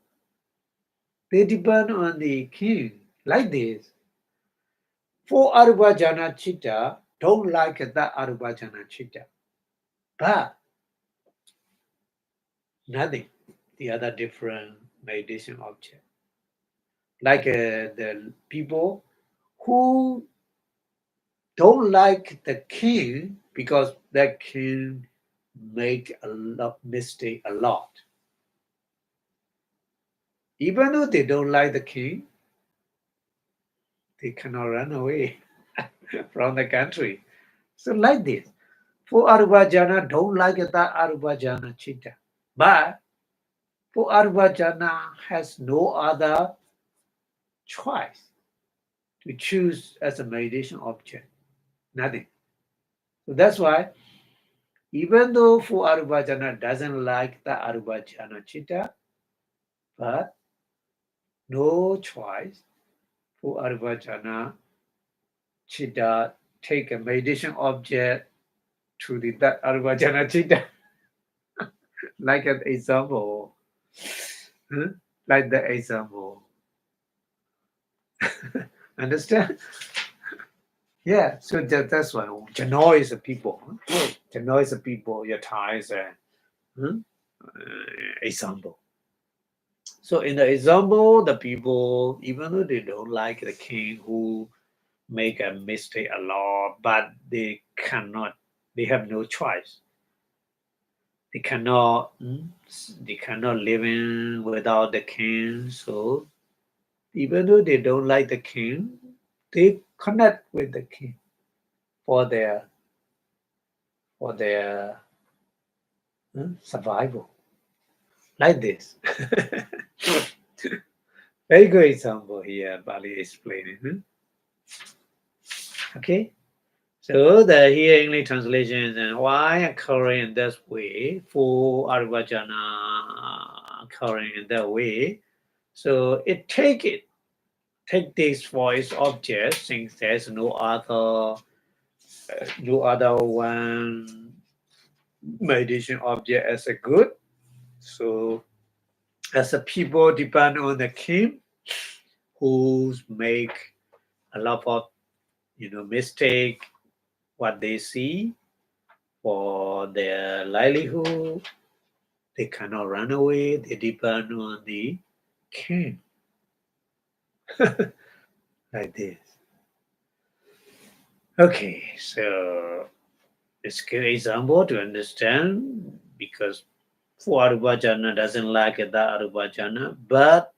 they depend on the king like this. For Arubajana Chitta, don't like that Arubajana Chitta. But nothing. The other different meditation object. Like the people who don't like the king because that king make a lot mistake a lot. Even though they don't like the king, they cannot run away from the country. So like this. For Arubajana, don't like that Arubajana Chitta. But for Arubajana has no other choice to choose as a meditation object. Nothing. So that's why, even though for Arubajana doesn't like the Arubajana Chitta, but no choice for Arubajana Chitta take a meditation object to the that Arubajana Chitta. Like an example. Huh? Like the example. Understand? Yeah, so that's why the noise of people. The noise of people, your ties are example. So in the example, the people, even though they don't like the king who make a mistake a lot, but they have no choice. They cannot, they cannot live in without the king. So even though they don't like the king, they connect with the king for their survival. Like this. Very good example here, Bali explaining. Okay. So the here English translation is why occurring in this way for Arvajana occurring in that way. So take this voice object since there's no other one meditation object as a good. So as a people depend on the king who make a lot of mistake what they see for their livelihood. They cannot run away. They depend on the king. Like this. Okay, so it's a good example to understand because for Arubajana doesn't like that Arubajana, but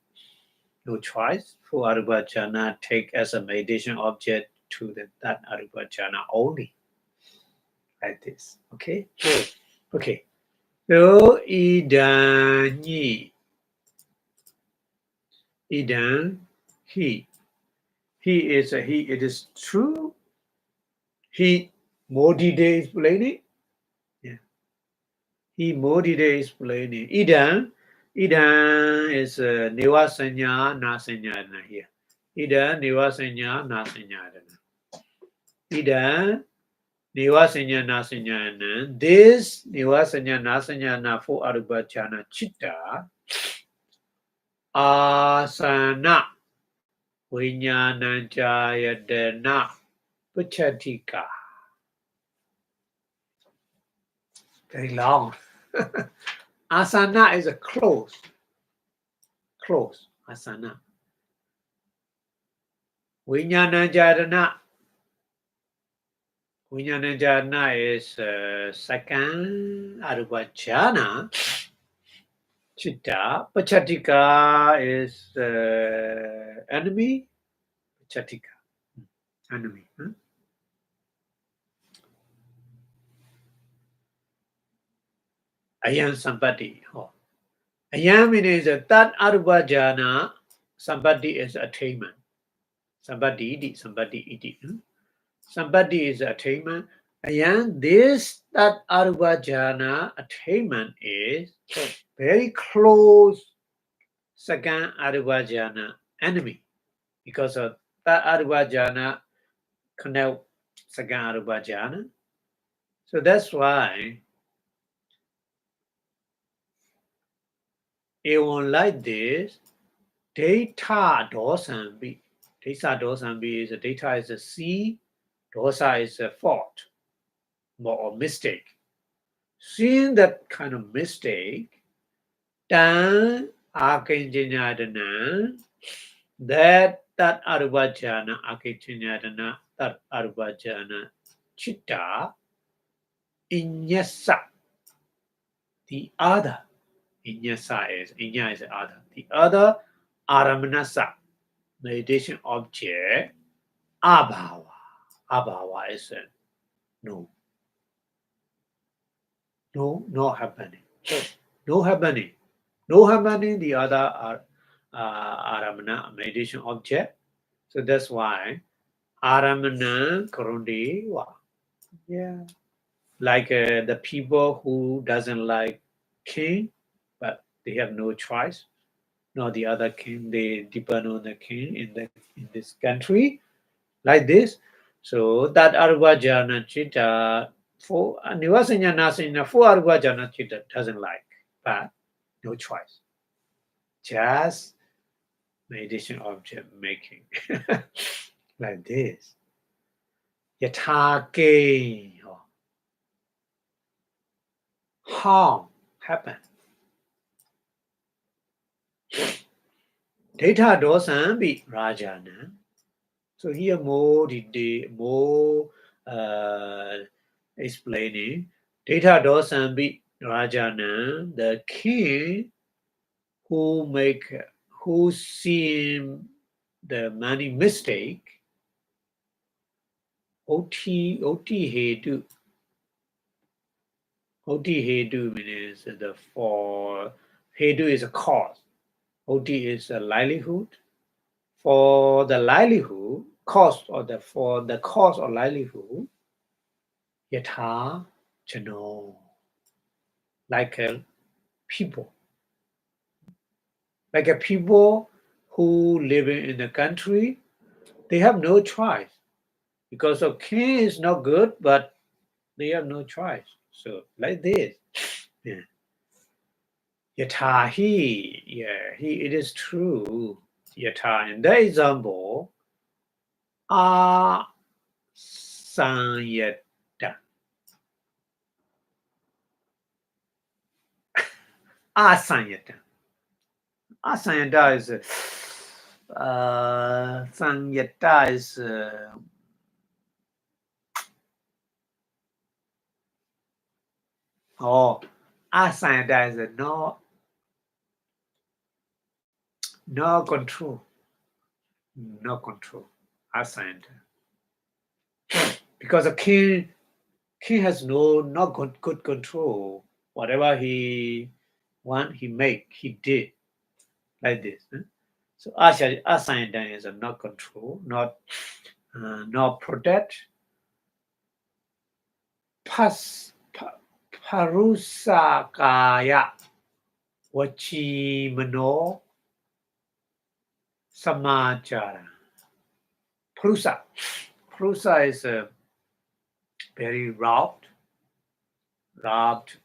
no choice for Arubajana take as a meditation object to that Arubajana only. Like this. Okay? Okay. So idan he is a he. It is true. He Modi day explaining. Yeah. He Modi day explaining. Idan is Nivasanya Nasanya here. Idan Nivasanya Nasanya. Idan Nivasanya Nasanya. This Nivasanya Nasanya for Arubachana Chitta Asana Vinyananjayadana Pachatika. Very long. Asana is a close. close, asana. Vijnana jhana is second arubhajana. Chitta. Pachatika is enemy. Pachatika, enemy. Ayam sampati. Ayam means that arubhajana. Sampati is attainment. Sampati iti. Sampati is attainment. And that arubhajana attainment is very close second arubhajana enemy. Because of that arubhajana connect second arubhajana. So that's why even like this, data dosambi. Data dosambi is data is a C, dosa is a fault or mistake. Seeing that kind of mistake, then akinjanyadana, that arubhajana, akinjanyadana, that arubhajana chitta, inyasa, the other. Inyasa is the other. The other aramanasa, meditation object, abhava. Abhava is no. No, not happening. No happening. No happening, the other aramana, meditation object. So that's why aramana karundi wa. Yeah. Like the people who doesn't like king, but they have no choice. No, the other king, they depend on the king in this country, like this. So that arvajana chitta for nivasanya nasanya for arvajana chitta doesn't like, but no choice. Just meditation object making. Like this. Yatake harm happen. Data dosambi rajana. So here more explaining. Data dosambi rajana, the king who seen the many mistake. Oti hedu. Oti hedu means hedu is a cause. Oti is a livelihood. For the livelihood, cost or for the cause of livelihood, yatha jano, like a people. Like a people who live in the country, they have no choice. Because of king is not good, but they have no choice. So like this. Yeah. Yatha it is true. Yatha, in the example, asanyata. Asanyata. Asanyata is sanyata is asanyata is no control. No control. Asanyata. Because a king has not good control. Whatever he want, he did. Like this. So asanyata is not control, not protect. Parusakaya Vachi Mano Samachara. Prusa is very robbed,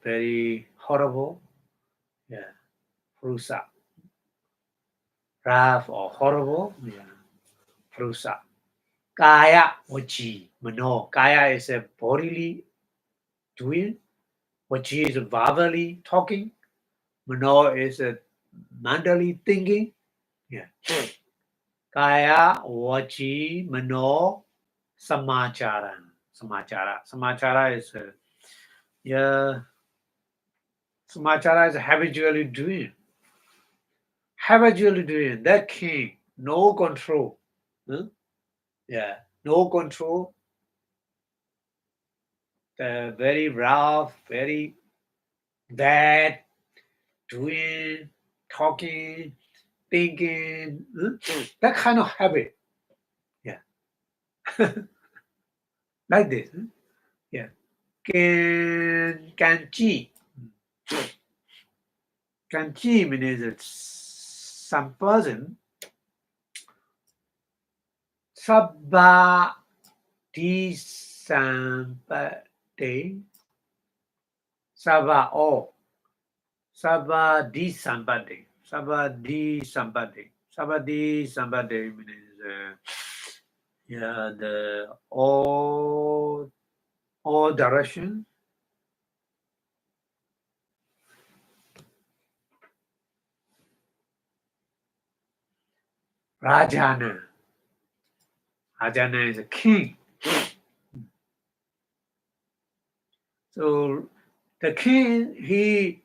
very horrible. Yeah, Prusa. Rough or horrible. Yeah, Prusa. Kaya Vachi Mano. Kaya is a bodily doing. Vachi is verbally talking. Mano is mentally thinking. Yeah. Kaya, Vachi, Mano, Samachara. Samachara is yeah. Samachara is habitually doing. That king, no control. Huh? Yeah, no control. Very rough, very bad, doing, talking, thinking. That kind of habit. Yeah, like this. Yeah. Kanchi. Kanchi means that some person sabba di sampade sabba o sabba di sampade means yeah, the all direction. Rajana is a king. So the king, he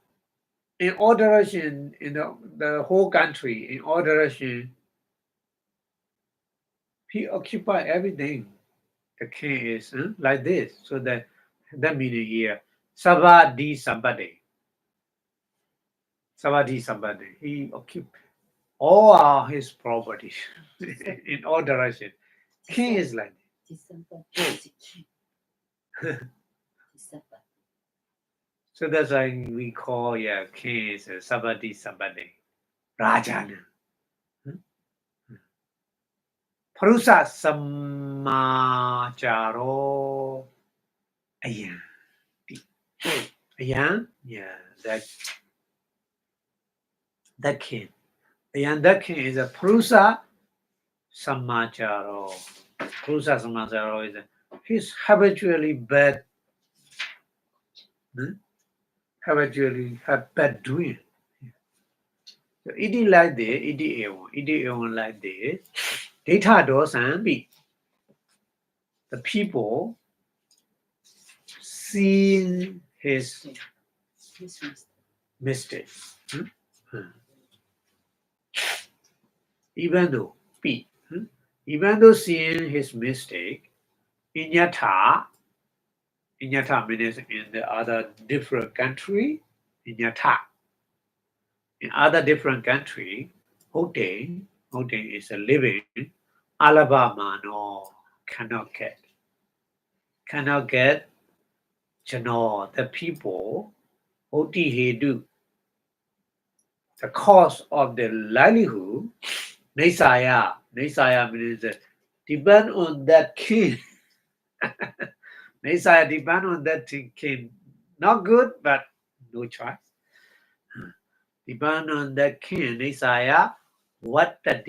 in all direction in the whole country, in all direction, he occupy everything. The king is like this. So that meaning here, Savadi Sambade. He occupy all his property in all direction. King is like this. So that's why we call king is Sabadi Sambade. Rajana. Parusa Samacharo. Ayan. Ayan? Yeah, that king. Ayan, that king is a Parusa Samacharo. Parusa Samacharo is he's habitually bad. Habitually have bad doing. So it is like this, it is like this. Data does and be the people seeing his mistakes. Even though seeing his mistake, inyata means in the other different country, inyata. In other different country, holding is a living, Alabama no cannot get. The people, Oti Hedu, the cause of the livelihood, Nisaya means depend on that king. Nisaya depend on that king. Not good, but no choice. Depend on that king. Nisaya, what that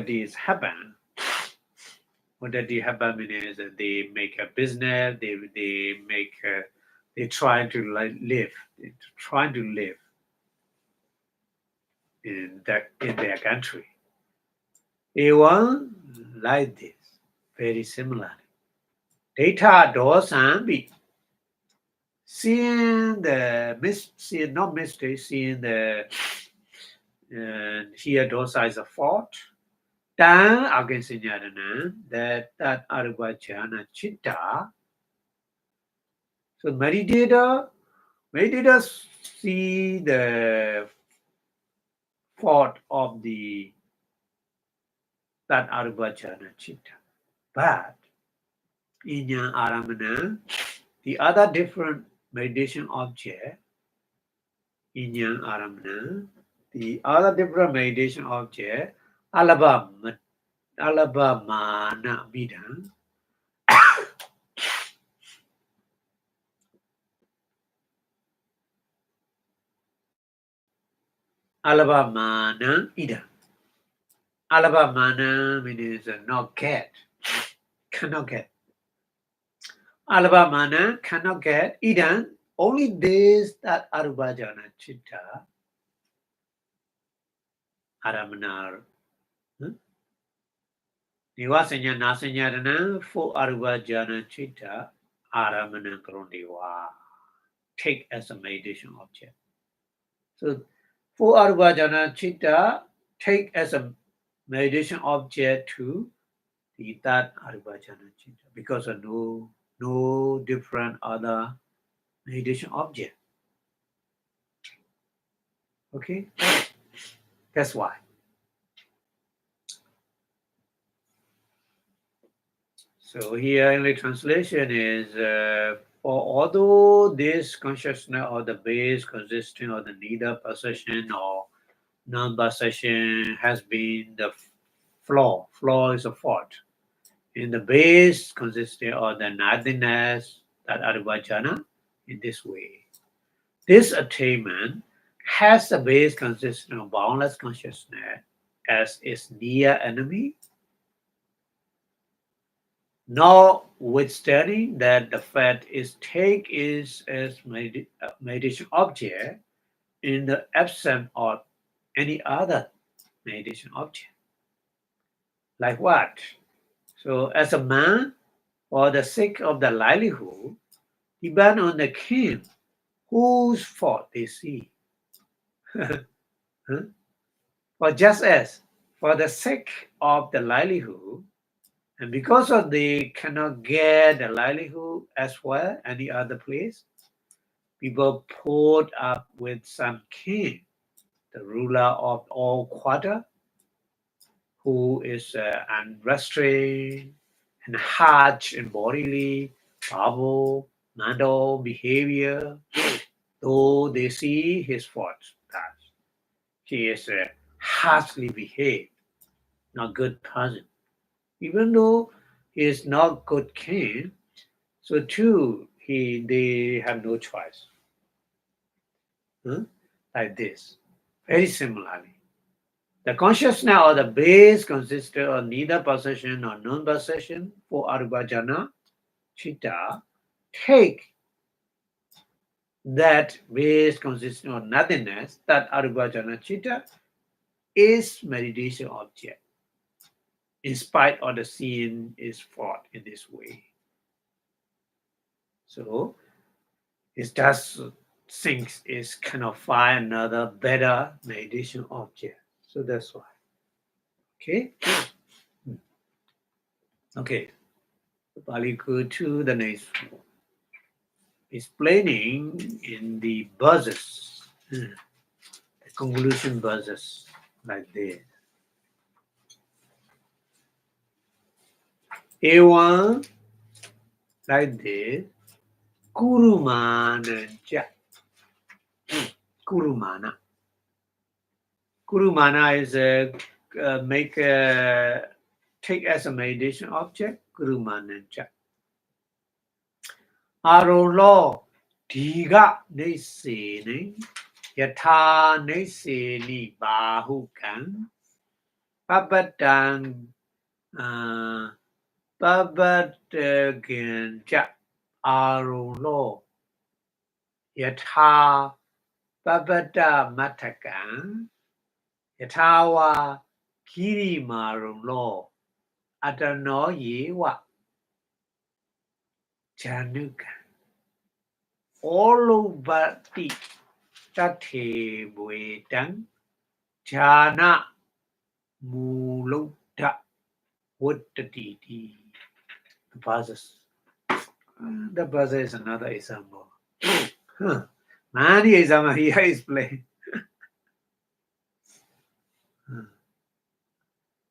is happen. What that happen means they make a business. They make. They try to live. They try to live in their country. A1 like this, very similar. Data does and be seeing not mistake, seeing the here dosa is a fault. Then against that arvachana chitta. So meditator see the fault of that arvachana chitta. But in aramana, the other different meditation object, in aramana, the other different meditation object, alabamana midam, alabamana idam. Alabamana means not get, cannot get. Alabamana cannot get idam only this that arubhajana chitta, aramana, nivasanya nasanyarana, for arubhajana chitta, aramana karundiwa, take as a meditation object. So for arubhajana chitta, take as a meditation object to the that arubhajana chitta, because of no different other meditation object. Okay, that's why. So here in the translation is, for although this consciousness or the base consisting of the neither possession or non-possession has been the flaw is a fault. In the base consisting of the nothingness, that arubhajana, in this way. This attainment has a base consisting of boundless consciousness as its near enemy, notwithstanding that the fact is take is as meditation object in the absence of any other meditation object. Like what? So as a man, for the sake of the livelihood, depend on the king whose fault they see. Huh? For just as for the sake of the livelihood, and because of they cannot get the livelihood as well any other place, people put up with some king, the ruler of all quarter, who is unrestrained and harsh in bodily, verbal, mental behavior, though they see his faults, that he is harshly behaved, not good person. Even though he is not good king, so too they have no choice. Like this. Very similarly. The consciousness or the base consisted of neither possession nor non-possession for arubhajana chitta. Take that base consisting of nothingness, that arubhajana chitta is meditation object, in spite of the seeing is fought in this way. So it just thinks is cannot find another better meditation object. So that's why. Okay. Okay. Pali go to the next one. Explaining in the verses, the conclusion verses like this. A1 like this. Kurumana ja. Kurumana. Kurumana is take as a meditation object. Kurumana ja. Arolo diga neseni yatha neseni bahukan pabatang pabatagan ja arolo yatha babata matakan yatawa kiri marulo atano yewa januka olubati tate buetang jana mulutta wuttati. The verses. The verse is another example. Many examples here is playing.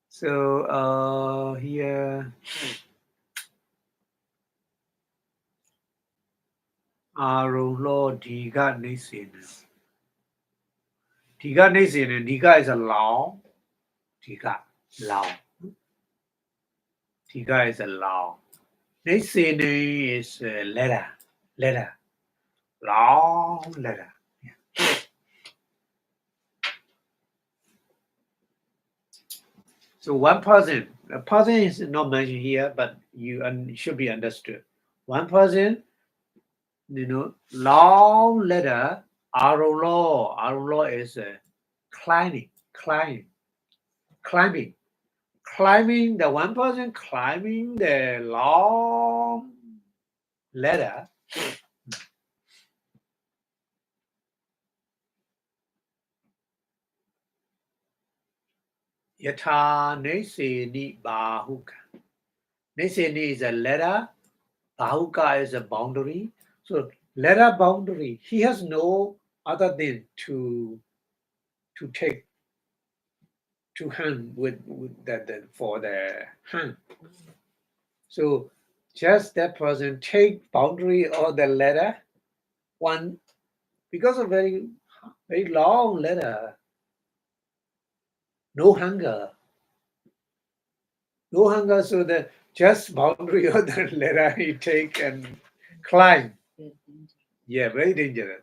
So here Arulo Diga Nisina. Diga Nisina. Diga is a law. Diga, law. Diga is a law. Nisina is a letter. Long letter. Yeah. So one person, a person is not mentioned here, but you should be understood. One person long letter, Arolo. Arolo is climbing. Climbing, the one person climbing the long ladder. Yata Neseni Bahuka. Neseni is a ladder, Bahuka is a boundary. So ladder boundary, he has no other thing to take to hand with the for the hand. So just that person take boundary or the ladder one because of very long ladder. No hunger, so the just boundary of the ladder he take and climb. Yeah, very dangerous.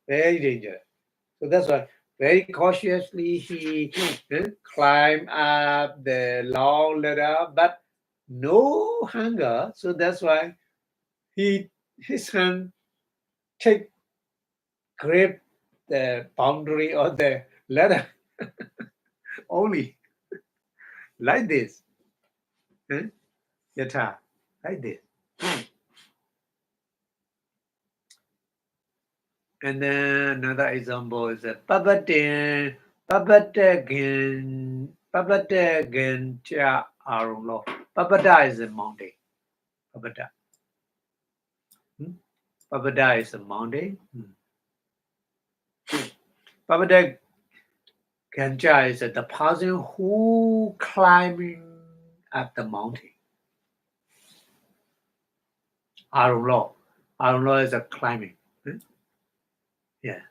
So that's why very cautiously he climb up the long ladder, but no hunger. So that's why his hand take grip the boundary of the ladder only like this. Yata, like this. And then another example is a Babadagan Cha Arulo. Babada is a mountain. Babada. Babada is a mountain. Babada Ganja is the person who climbing up the mountain. Arulo. Arulo is a climbing. Yeah.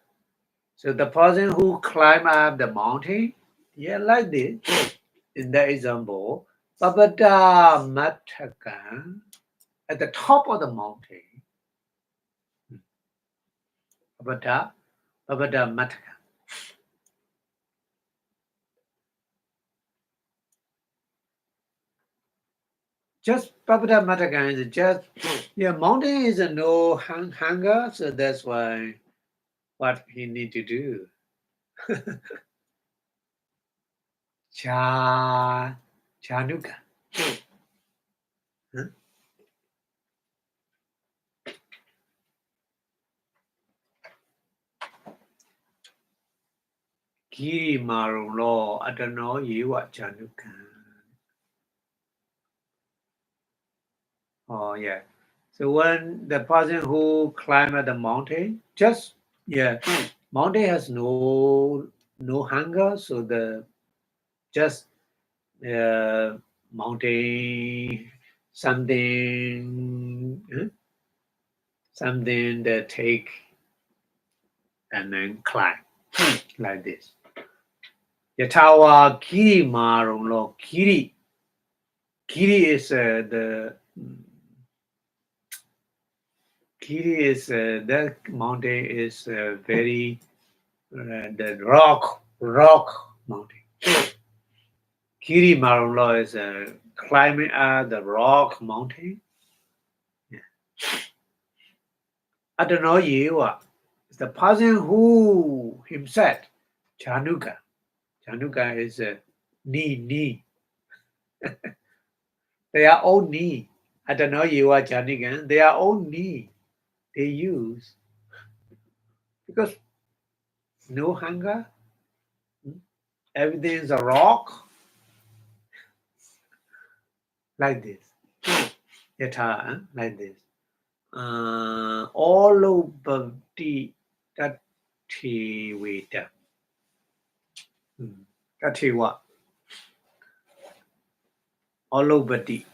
So the person who climb up the mountain, yeah, like this. In the example, Babada Matakan at the top of the mountain. Babada Matakan. Just Babada Matakan is just mountain is a no hunger, so that's why what he need to do. Chanuka. Giri Marulo, I don't know you what Chanuka. Oh yeah. So when the person who climb at the mountain, just mountain has no hunger, so the just mountain something that take and then climb like this. Yatawa Kiri Marunlo Kiri. Kiri is that mountain is very the rock mountain. Kiri Marunlo is climbing at the rock mountain. Yeah. I don't know you. It's the person who himself Chanuka. Chanuka is knee. They are all knee. I don't know you are Chanuka. They are all knee. They use because no hunger. Everything is a rock. Like this. Yata, like this. All over the Tativita. Tativa. All over the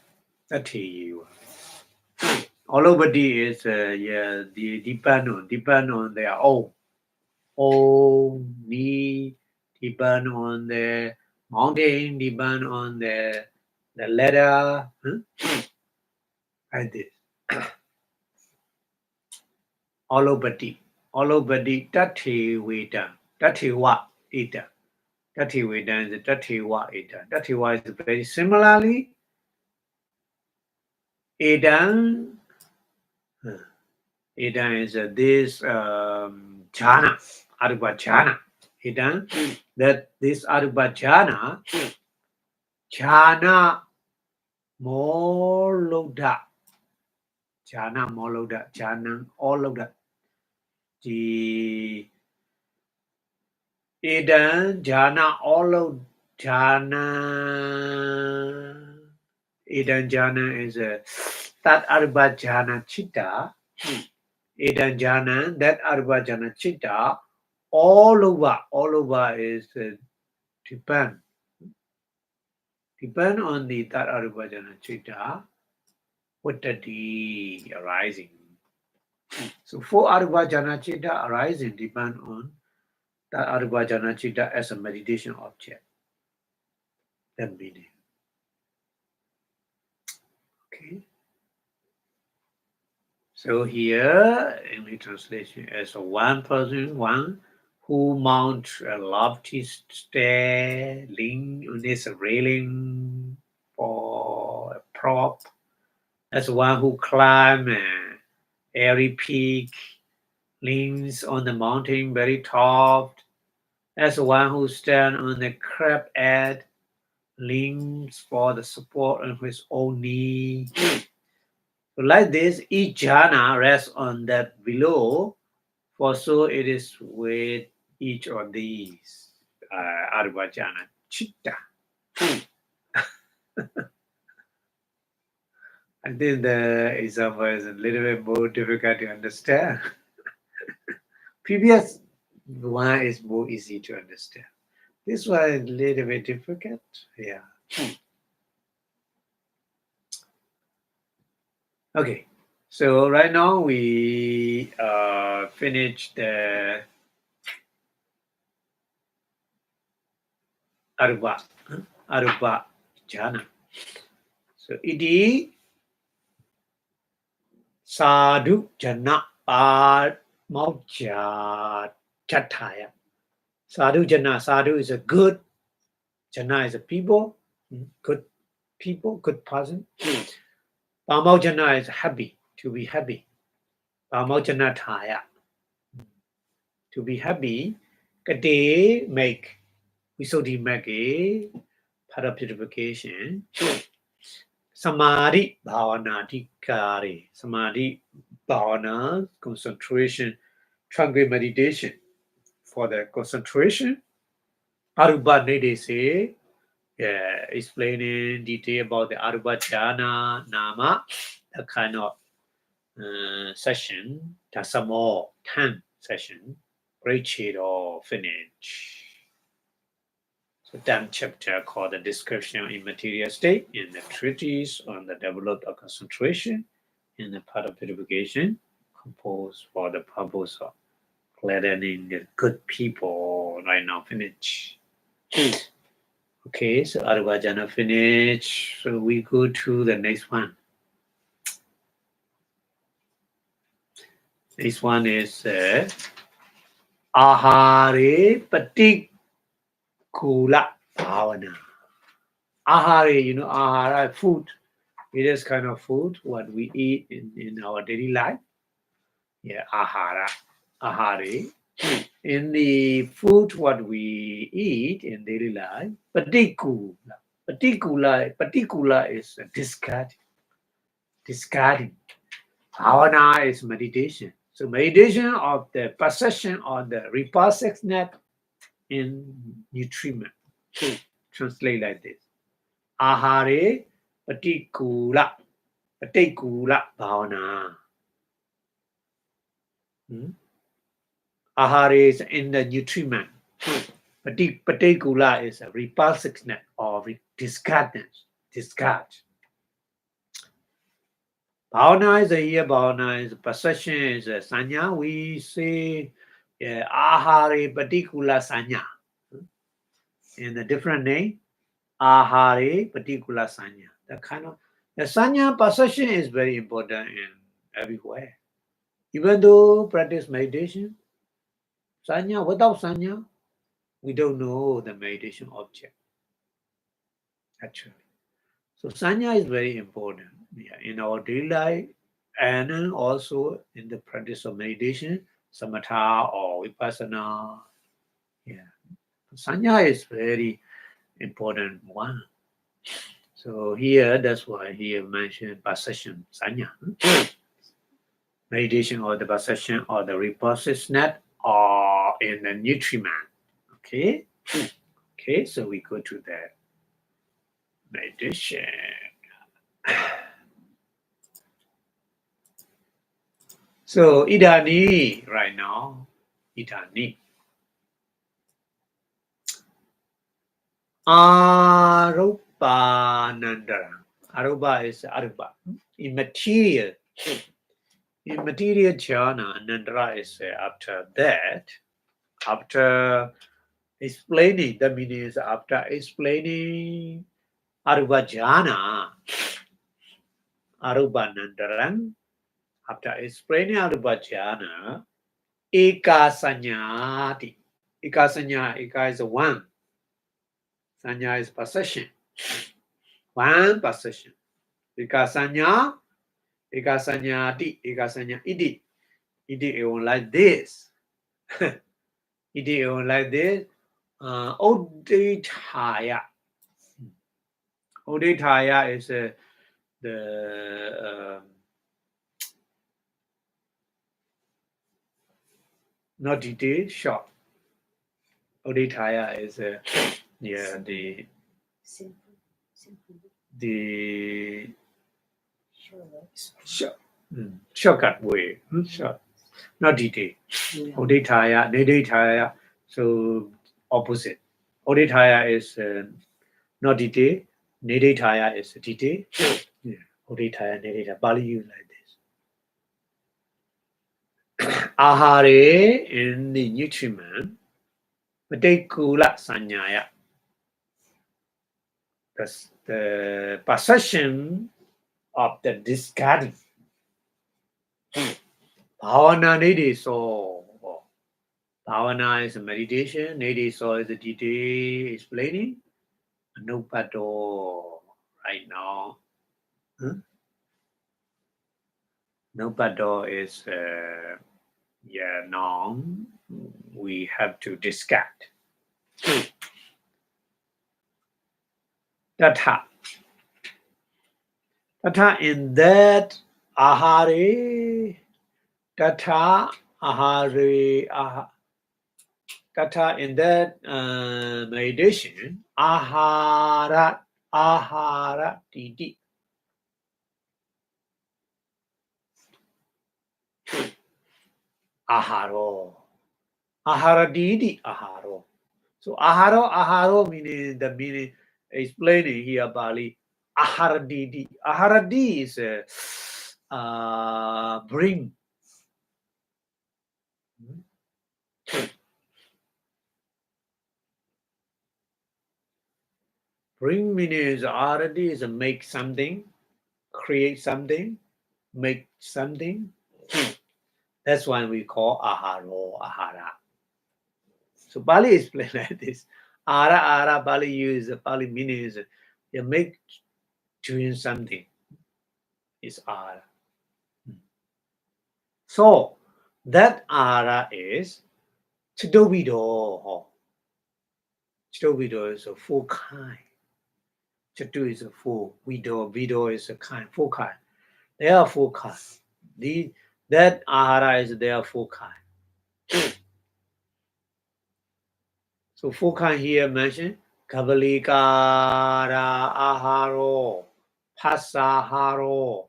Tativa. All over the is the depend on their own need, depend on the mountain, depend on the ladder. Like this. All over the Tativita. Tativa ita. Tativita is Tativa ita. Tativa is very similarly Edan Idan is this jhana, arupa jhana. Idan that this arupa jhana moloda, jhana moloda, jhana oloda. The Idan jhana olo jhana. Idan jhana is a that arupa jhana chitta. Idan jhana, that arupa jhana chitta, all over is depend on the that arupa jhana chitta, what the arising. So for arupa jhana chitta arising depend on that arupa jhana chitta as a meditation object. That meaning. Okay. So here in the translation, as a one person, one who mounts a lofty stair, lean on his railing for a prop, as one who climbs an airy peak, leans on the mountain very top, as one who stands on the crab edge, leans for the support on his own knee. So like this, each jhana rests on that below, for so it is with each of these arupa jhana chitta. I think the example is a little bit more difficult to understand. Previous one is more easy to understand. This one is a little bit difficult. Yeah. Okay. So right now we finished the arupa jhana. So iti sadhu jana maucha chatthaya. Sadhu jana, sadhu is a good, jana is a people, good people, good person. Pamaujana is happy, to be happy. Pamaujana thaya. To be happy, kate make. Visuddhi make para purification. Samadhi bhavana dikari. Samadhi bhavana, concentration, tranquil meditation. For the concentration, arupa nidese, explaining detail about the arupa jhana nama, the kind of session, that's some more 10 session, reach it or finish. So 10th chapter called the description in material state in the treatise on the development of concentration in the part of purification, composed for the purpose of gladdening the good people. Right now finish. Okay, so arupa jhana finish. So we go to the next one. This one is ahare patikula bhavana. Ahare, ahara, food. It is kind of food, what we eat in our daily life. Yeah, ahare. In the food, what we eat in daily life, patikula. Patikula is discarding. Bhavana is meditation. So meditation of the possession of the repulsiveness in nutriment. Translate like this. Ahare patikula bhavana. Ahare is in the nutriment. Patikula is a repulsiveness or discardness. Discard. Bhavana is here. Bhavana is possession, is a sanya. We say ahare patikula sanya. In a different name, ahare patikula sanya. The sanya possession is very important in everywhere. Even though practice meditation, sanya, without sanya, we don't know the meditation object. Actually. So sanya is very important. Yeah, in our daily life, and then also in the practice of meditation, samatha or vipassana. Yeah, sanya is very important one. So here, that's why he mentioned perception, sanya. Meditation or the perception or the repossession or in the nutriment. Okay? Okay, so we go to the meditation. So idani right now, idani. Arupanandara. Arupa is arupa. Immaterial. Immaterial jhana. Nandara is after that. After explaining, that means after explaining arupa jhana. Arupanandaram. After explaining arupa jhana, eka sanyati. Eka sanya, eka is one. Sanya is possession. One possession. Vipassanā, Vipassanāti, Vipassanā iti. Iti is like this. Iti is like this. Odithaya. Odithaya is the not detailed, short. Odithaya is yeah the short, shortcut way. Short. Not detail. Odithaya, Nidithaya, so opposite. Odithaya is not detail. Nidithaya is detail. Yeah. Odithaya, Nidithaya. Bali use like this. Ahare in the nutriment. Matekula sanyaya. That's the possession of the discarding. Bhavana nidhi so. Bhavana is a meditation. Nidhi so is a detail explaining. Nupato right now. Nupato is noun. We have to discard. Tatha. Tatha in that ahare. Tatha ahare. Tatha in that meditation. Ahara. Ahara titi. Aharo. Ahara titi. Aharo. So aharo meaning the meaning explaining here Bali. Aharadidi. Aharadi is bring. Bring means aharadi is make something, create something, make something. That's why we call aharo, ahara. So Bali explain like this. Ara, Bali use Bali meaning is you make doing something. Is ara. So that ara is Chidovido. Chidovido is a full kind. Chatu is a full. Vido is a kind. Full kind. They are full kind. That ahara is their full kind. So full kind here mentioned Kavalikara aharo, Pasaharo,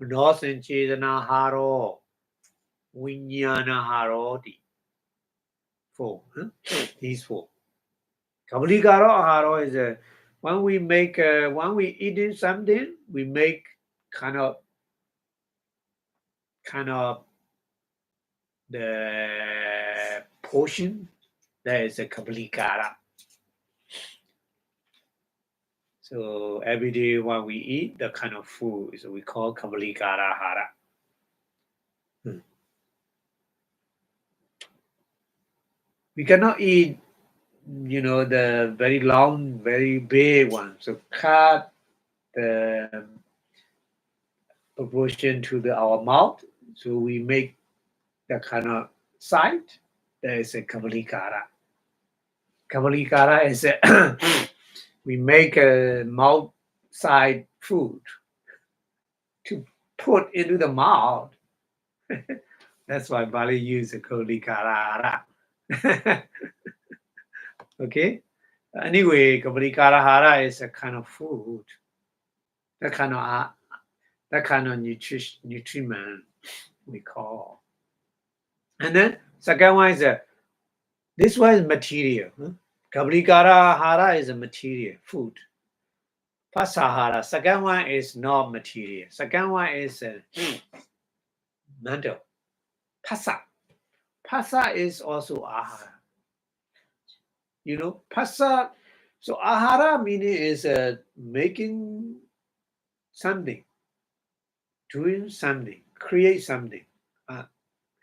Manosanchedana haro, Vinyana haroti. Four. These four. Kavalikara aharo is when we make when we eating something, we make kind of the portion that is a Kavalikara. So every day when we eat the kind of food is we call Kavalikara hara. We cannot eat, the very long, very big one. So cut the proportion to our mouth. So we make that kind of sight. There is a kavalikara. Kavalikara is a we make a mouth side food to put into the mouth. That's why Bali uses kavalikara. Okay. Anyway, kavalikara is a kind of food. That kind of nutriment we call. And then second one is this one is material. Kavalikara hara is a material food. Pasahara. Second one is not material. Second one is mental. Pasa. Pasa is also ahara. You know, pasa. So ahara meaning is making something, doing something, create something.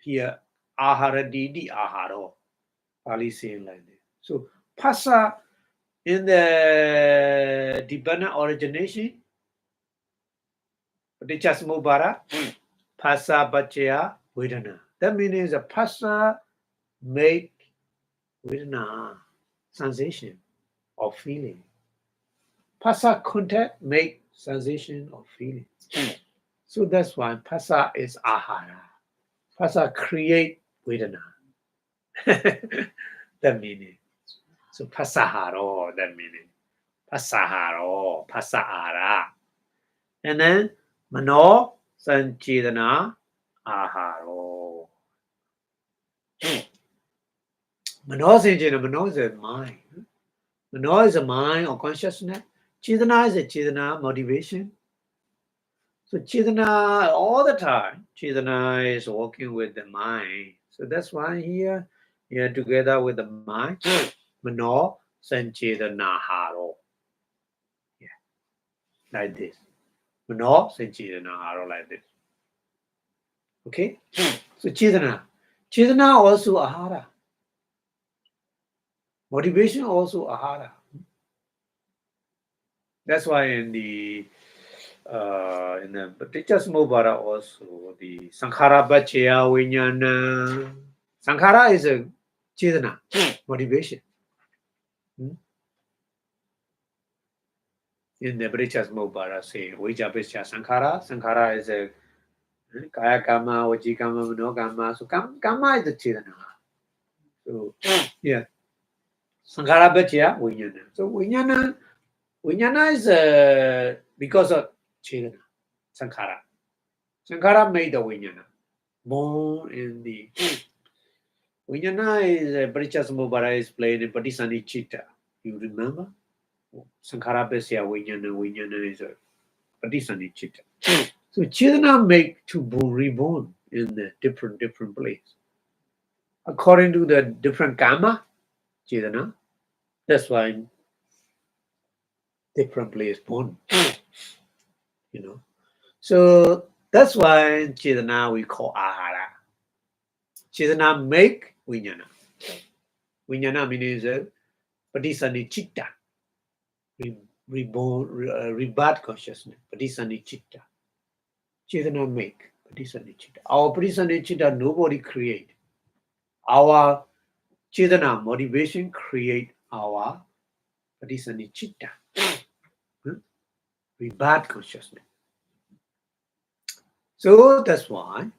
Here, ahara didi aharo. Pali saying like this. So pasa in the dependent origination, Paticcasamuppada, pasa bacchaya vedana. That means a pasa make vedana, sensation or feeling. Pasa contact make sensation or feeling. So that's why pasa is ahara. Pasa create vedana. That meaning. So pasaharo, that meaning. Pasaharo, pasahara. And then mano sanchedana aharo. Mano sanchedana, mano is a mind. Mano is a mind or consciousness. Chedana is a chedana, motivation. So chedana all the time. Chedana is working with the mind. So that's why here together with the mind. Mano sanchedana haro. Yeah. Like this. Mano sanchedana haro like this. Okay? So chedana. Chedana also ahara. Motivation also ahara. That's why in the Paticcasamuppada also the sankhara bacchaya vijnana. Sankhara is a chedana, motivation. In the Paticcasamuppada say vijapesya sankhara. Sankhara is a kaya karma, vaci karma, mano karma. So karma is the chedana. So yeah. Sankhara bacchaya vijnana. So vijnana is because of chedana, sankhara. Sankhara made the vijnana. Born in the vijnana is Paticcasamuppada is played in Patisani Chitta. You remember? Sankhara bacchaya vijnana is a Patisani Chitta. So chedana make to reborn in the different place. According to the different karma, chedana, that's why different place born. You know. So that's why chedana we call ahara. Chedana make vijnana. Vijnana means Patisani Chitta. Reborn, rebirth consciousness. Patisani Chitta. Chedana make Patisani Chitta. Our Patisani Chitta nobody create. Our Chedana motivation create our Patisani Chitta. Rebirth consciousness. So that's why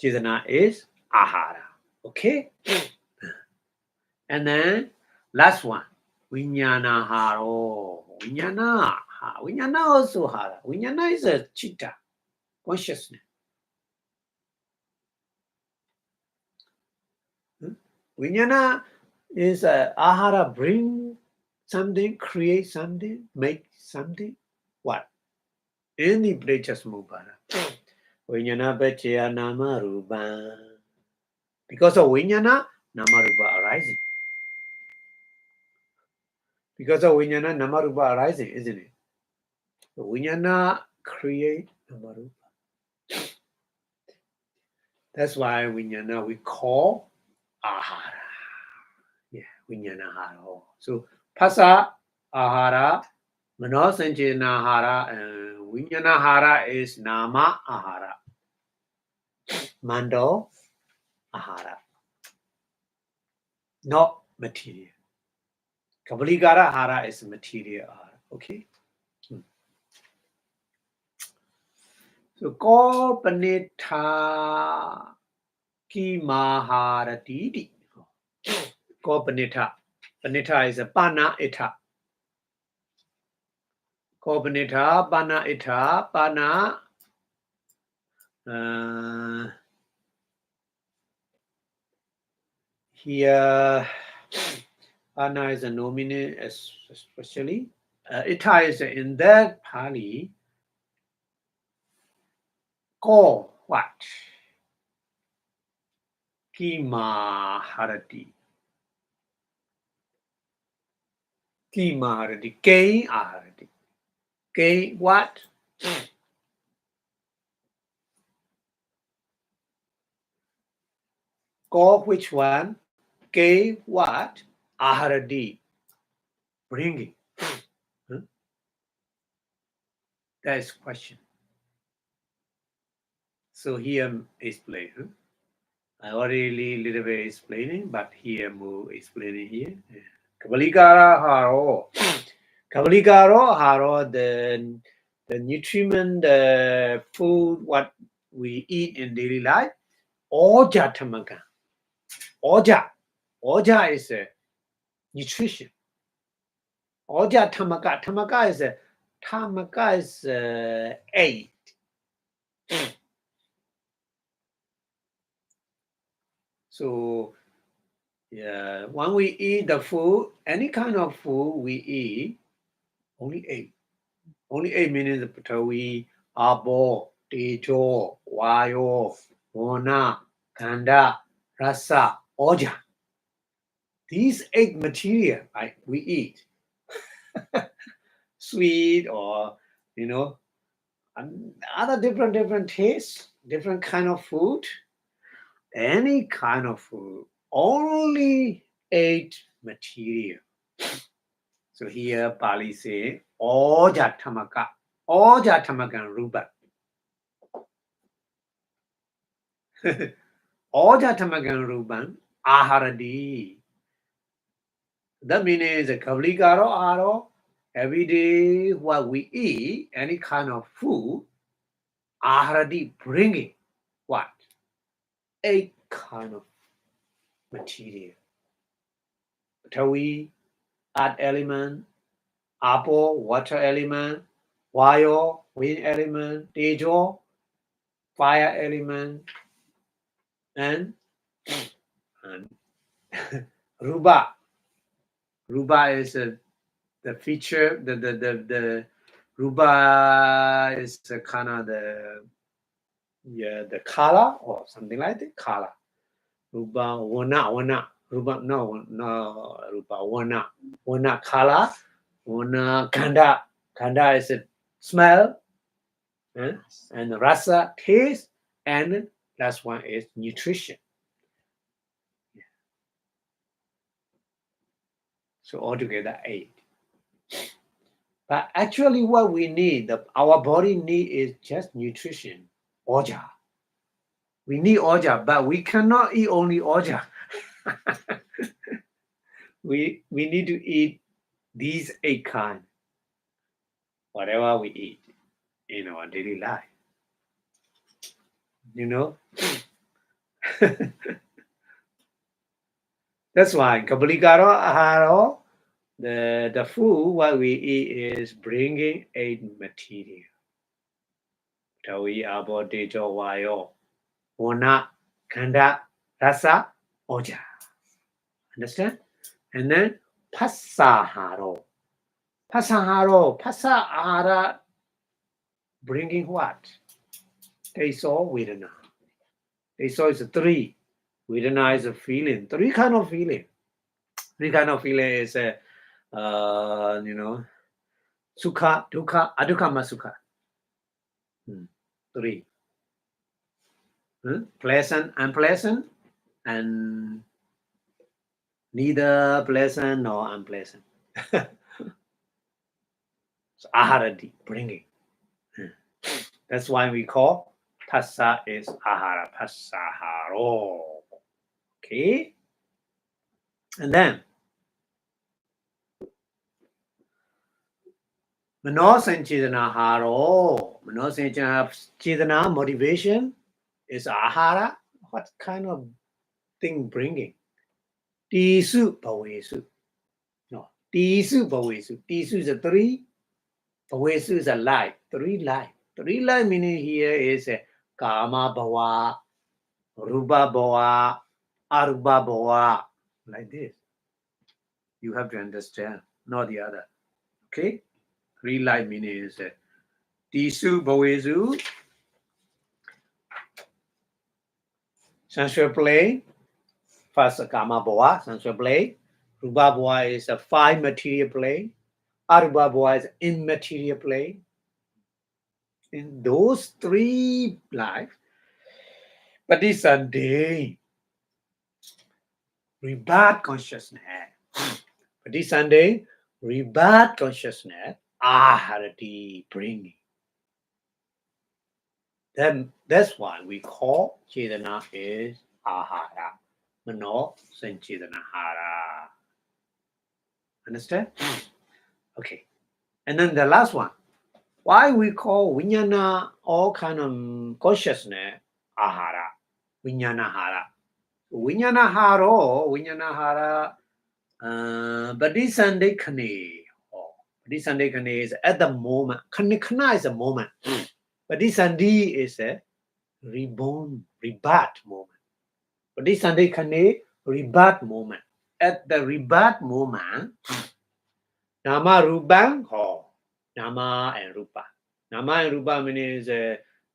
Chedana is ahara. Okay? And then last one. Vijnana haro. Vijnana also hara. Vijnana is a chitta, consciousness. Vijnana is ahara, bring something, create something, make something. What? In the Paticcasamuppada. Vijnana bacchaya nama rupa. Because of vijnana, nama rupa arising. Because of vijnana, nama rupa arising, isn't it? So vijnana create nama rupa. That's why vijnana we call ahara. Yeah, vijnana hara. So pasa ahara, mano sanchedana hara, and Vijnanahara is nama ahara. Mando ahara. Not material. Kavaligara ahara is material ahara. Okay? So, ko panitha ki maharati. Ko panitha. Panitha is a pana itha. Ko panitha, pana itha, pana. Here, pana is a nominal, especially. Itha is in that Pali. Ko what? Ki maharati. Ki maharati. Ke aharati. Ke what? Ko which one? Ke what? Aharati. Bringing. Huh? That is question. So here explain. Huh? I already little bit explaining, but here more explaining here. Kavaligara haro. Kavaligaro haro, the nutriment, the food, what we eat in daily life. Oja tamaka. Oja. Oja is nutrition. Oja tamaka. Tamaka is 8. So yeah, when we eat the food, any kind of food we eat, only 8. Only 8 means the patawi, abo, tejo, wayo, mona, kanda, rasa, oja. These 8 material we eat. Sweet or, other different tastes, different kind of food, any kind of food, only 8 material. So here Pali say, Oja Tamaka, Oja Tamakan Ruba. Oja Tamakan Ruban, Aharadi. That means a Kavligaro Aro, every day what we eat, any kind of food, Aharadi bringing what? 8 kind of material. Tawi, earth element, Apo, water element, Vayo, wind element, Tejo, fire element, and Ruba. Ruba is the feature, the Ruba is a kind of the color or something like that. Color. Ruba wana. Ruba no Ruba wana color. Wana kanda. Kanda is a smell, and rasa taste, and last one is nutrition. So altogether 8. But actually what we need, our body need is just nutrition, oja. We need oja, but we cannot eat only oja. we need to eat these 8 kinds, whatever we eat in our daily life. That's why Kabaligaro Aharo, the food what we eat is bringing 8 material. Tawi, abo, tejo, wayo, wana, kanda, rasa, oja. Understand? And then pasaharo. Pasahara bringing what? Teso, vedana. Teso is 3. Vedana is a feeling. 3 kind of feeling. 3 kind of feeling is sukha, dukkha, adukkhama sukha. 3. Pleasant, unpleasant, and neither pleasant nor unpleasant. So aharati, bringing. That's why we call Phassa is Ahara, Phasaharo. Okay? And then Manosanchidana Haro. Manosanchidana motivation is Ahara. What kind of thing bringing? Tisu Bawesu. No. Tisu Bawesu. Tisu is a three. Bawesu is a life. Three life. Three life meaning here is a Kama Bhava, Rupa Bhava, Arupa Bhava. Like this. You have to understand, not the other. Okay? Three life meaning is Tisu Bawesu. Sensual play. First Kama Bhava, sensual play. Rupa Bhava is a five material play. Arupa Bhava is immaterial play. In those three lives, Pati rebirth consciousness. Pati rebirth consciousness, Aharati bringing. Then that's why we call Chetana is Ahara. Mano Sanchedana Hara. Understand? Okay. And then the last one. Why we call Vijnana all kind of consciousness Ahara. Vijnana Hara. Vijnana Hara, Badisande Kane. Badisande Kane is at the moment. Kana is a moment. Badisandi is a reborn, rebirth moment. Badisande Kane, rebirth moment. At the rebirth moment, Nama Rupa, Nama and Rupa. Nama and Rupa means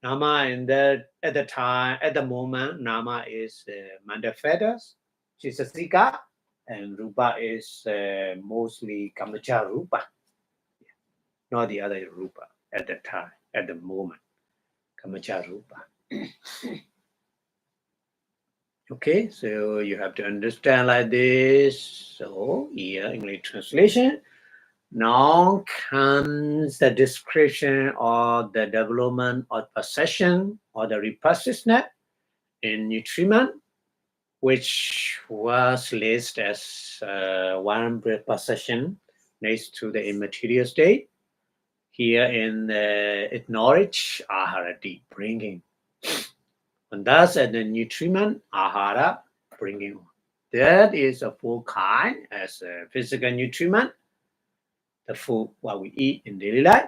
Nama in that at the time, at the moment, Nama is manifestus, Chisasika, and Rupa is mostly Kamacha Rupa, not the other Rupa at the time, at the moment, Kamacha Rupa. Okay, so you have to understand like this. So here, English translation. Now comes the description of the development of possession or the repulsiveness in nutriment, which was listed as one possession next to the immaterial state. Here in it knowledge, aharati, bringing. And thus at the nutriment, ahara, bringing. That is a full kind as a physical nutriment. The food what we eat in daily life.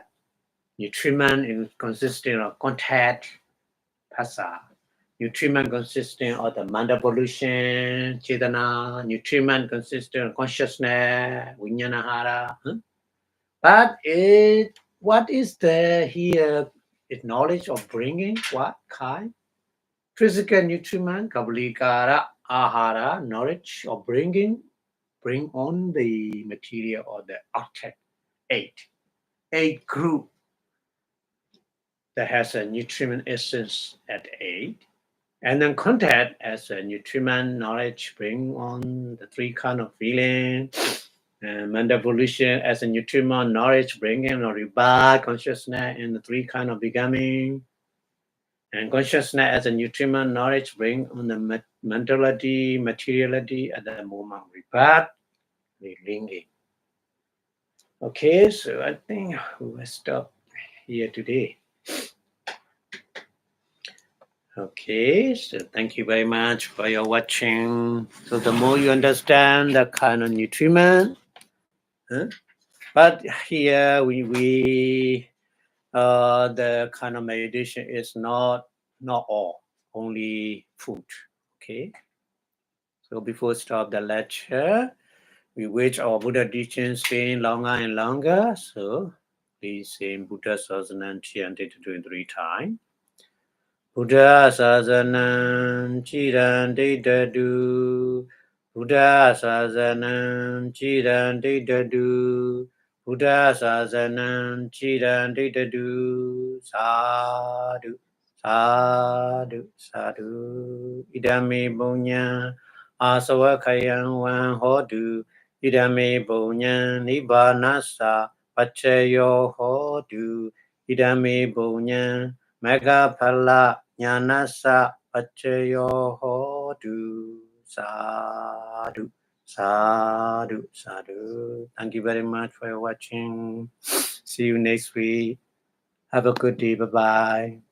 Nutriment is consisting of contact, phassa. Nutriment consisting of the manda pollution, chetana. Nutriment consisting of consciousness, vijnanahara. But what is the here? It knowledge of bringing what kind? Physical nutriment, kabalikara, ahara, knowledge of bring on the material or the object. Eight group that has a nutriment essence at 8, and then contact as a nutriment knowledge bring on the three kind of feeling, and mandibulism as a nutriment knowledge bring in or rebirth consciousness in the three kind of becoming, and consciousness as a nutriment knowledge bring on the mentality, materiality at the moment rebirth, linking. Okay, so I think we will stop here today. Okay, so thank you very much for your watching. So the more you understand the kind of nutriment, but here we the kind of meditation is not all, only food. Okay. So before stop the lecture, we wish our Buddha teaching staying longer and longer. So please say Buddha Sasanam chanted 23 times. Buddha Sasanam Chiran Dadu. Buddha Sasanam Chiran Dadu. Buddha Sasanam Chiran Dadu. Sadhu, sadhu, sadhu. Idame Bonya Asawakayang Wan Hodu. Idame Bonya Nibbanasa Pachayo Hodu. Idame Bonya Mega Pala Jnanasa Pachayo Hodu Sadhu Sadhu Sadhu. Thank you very much for watching. See you next week. Have a good day. Bye bye.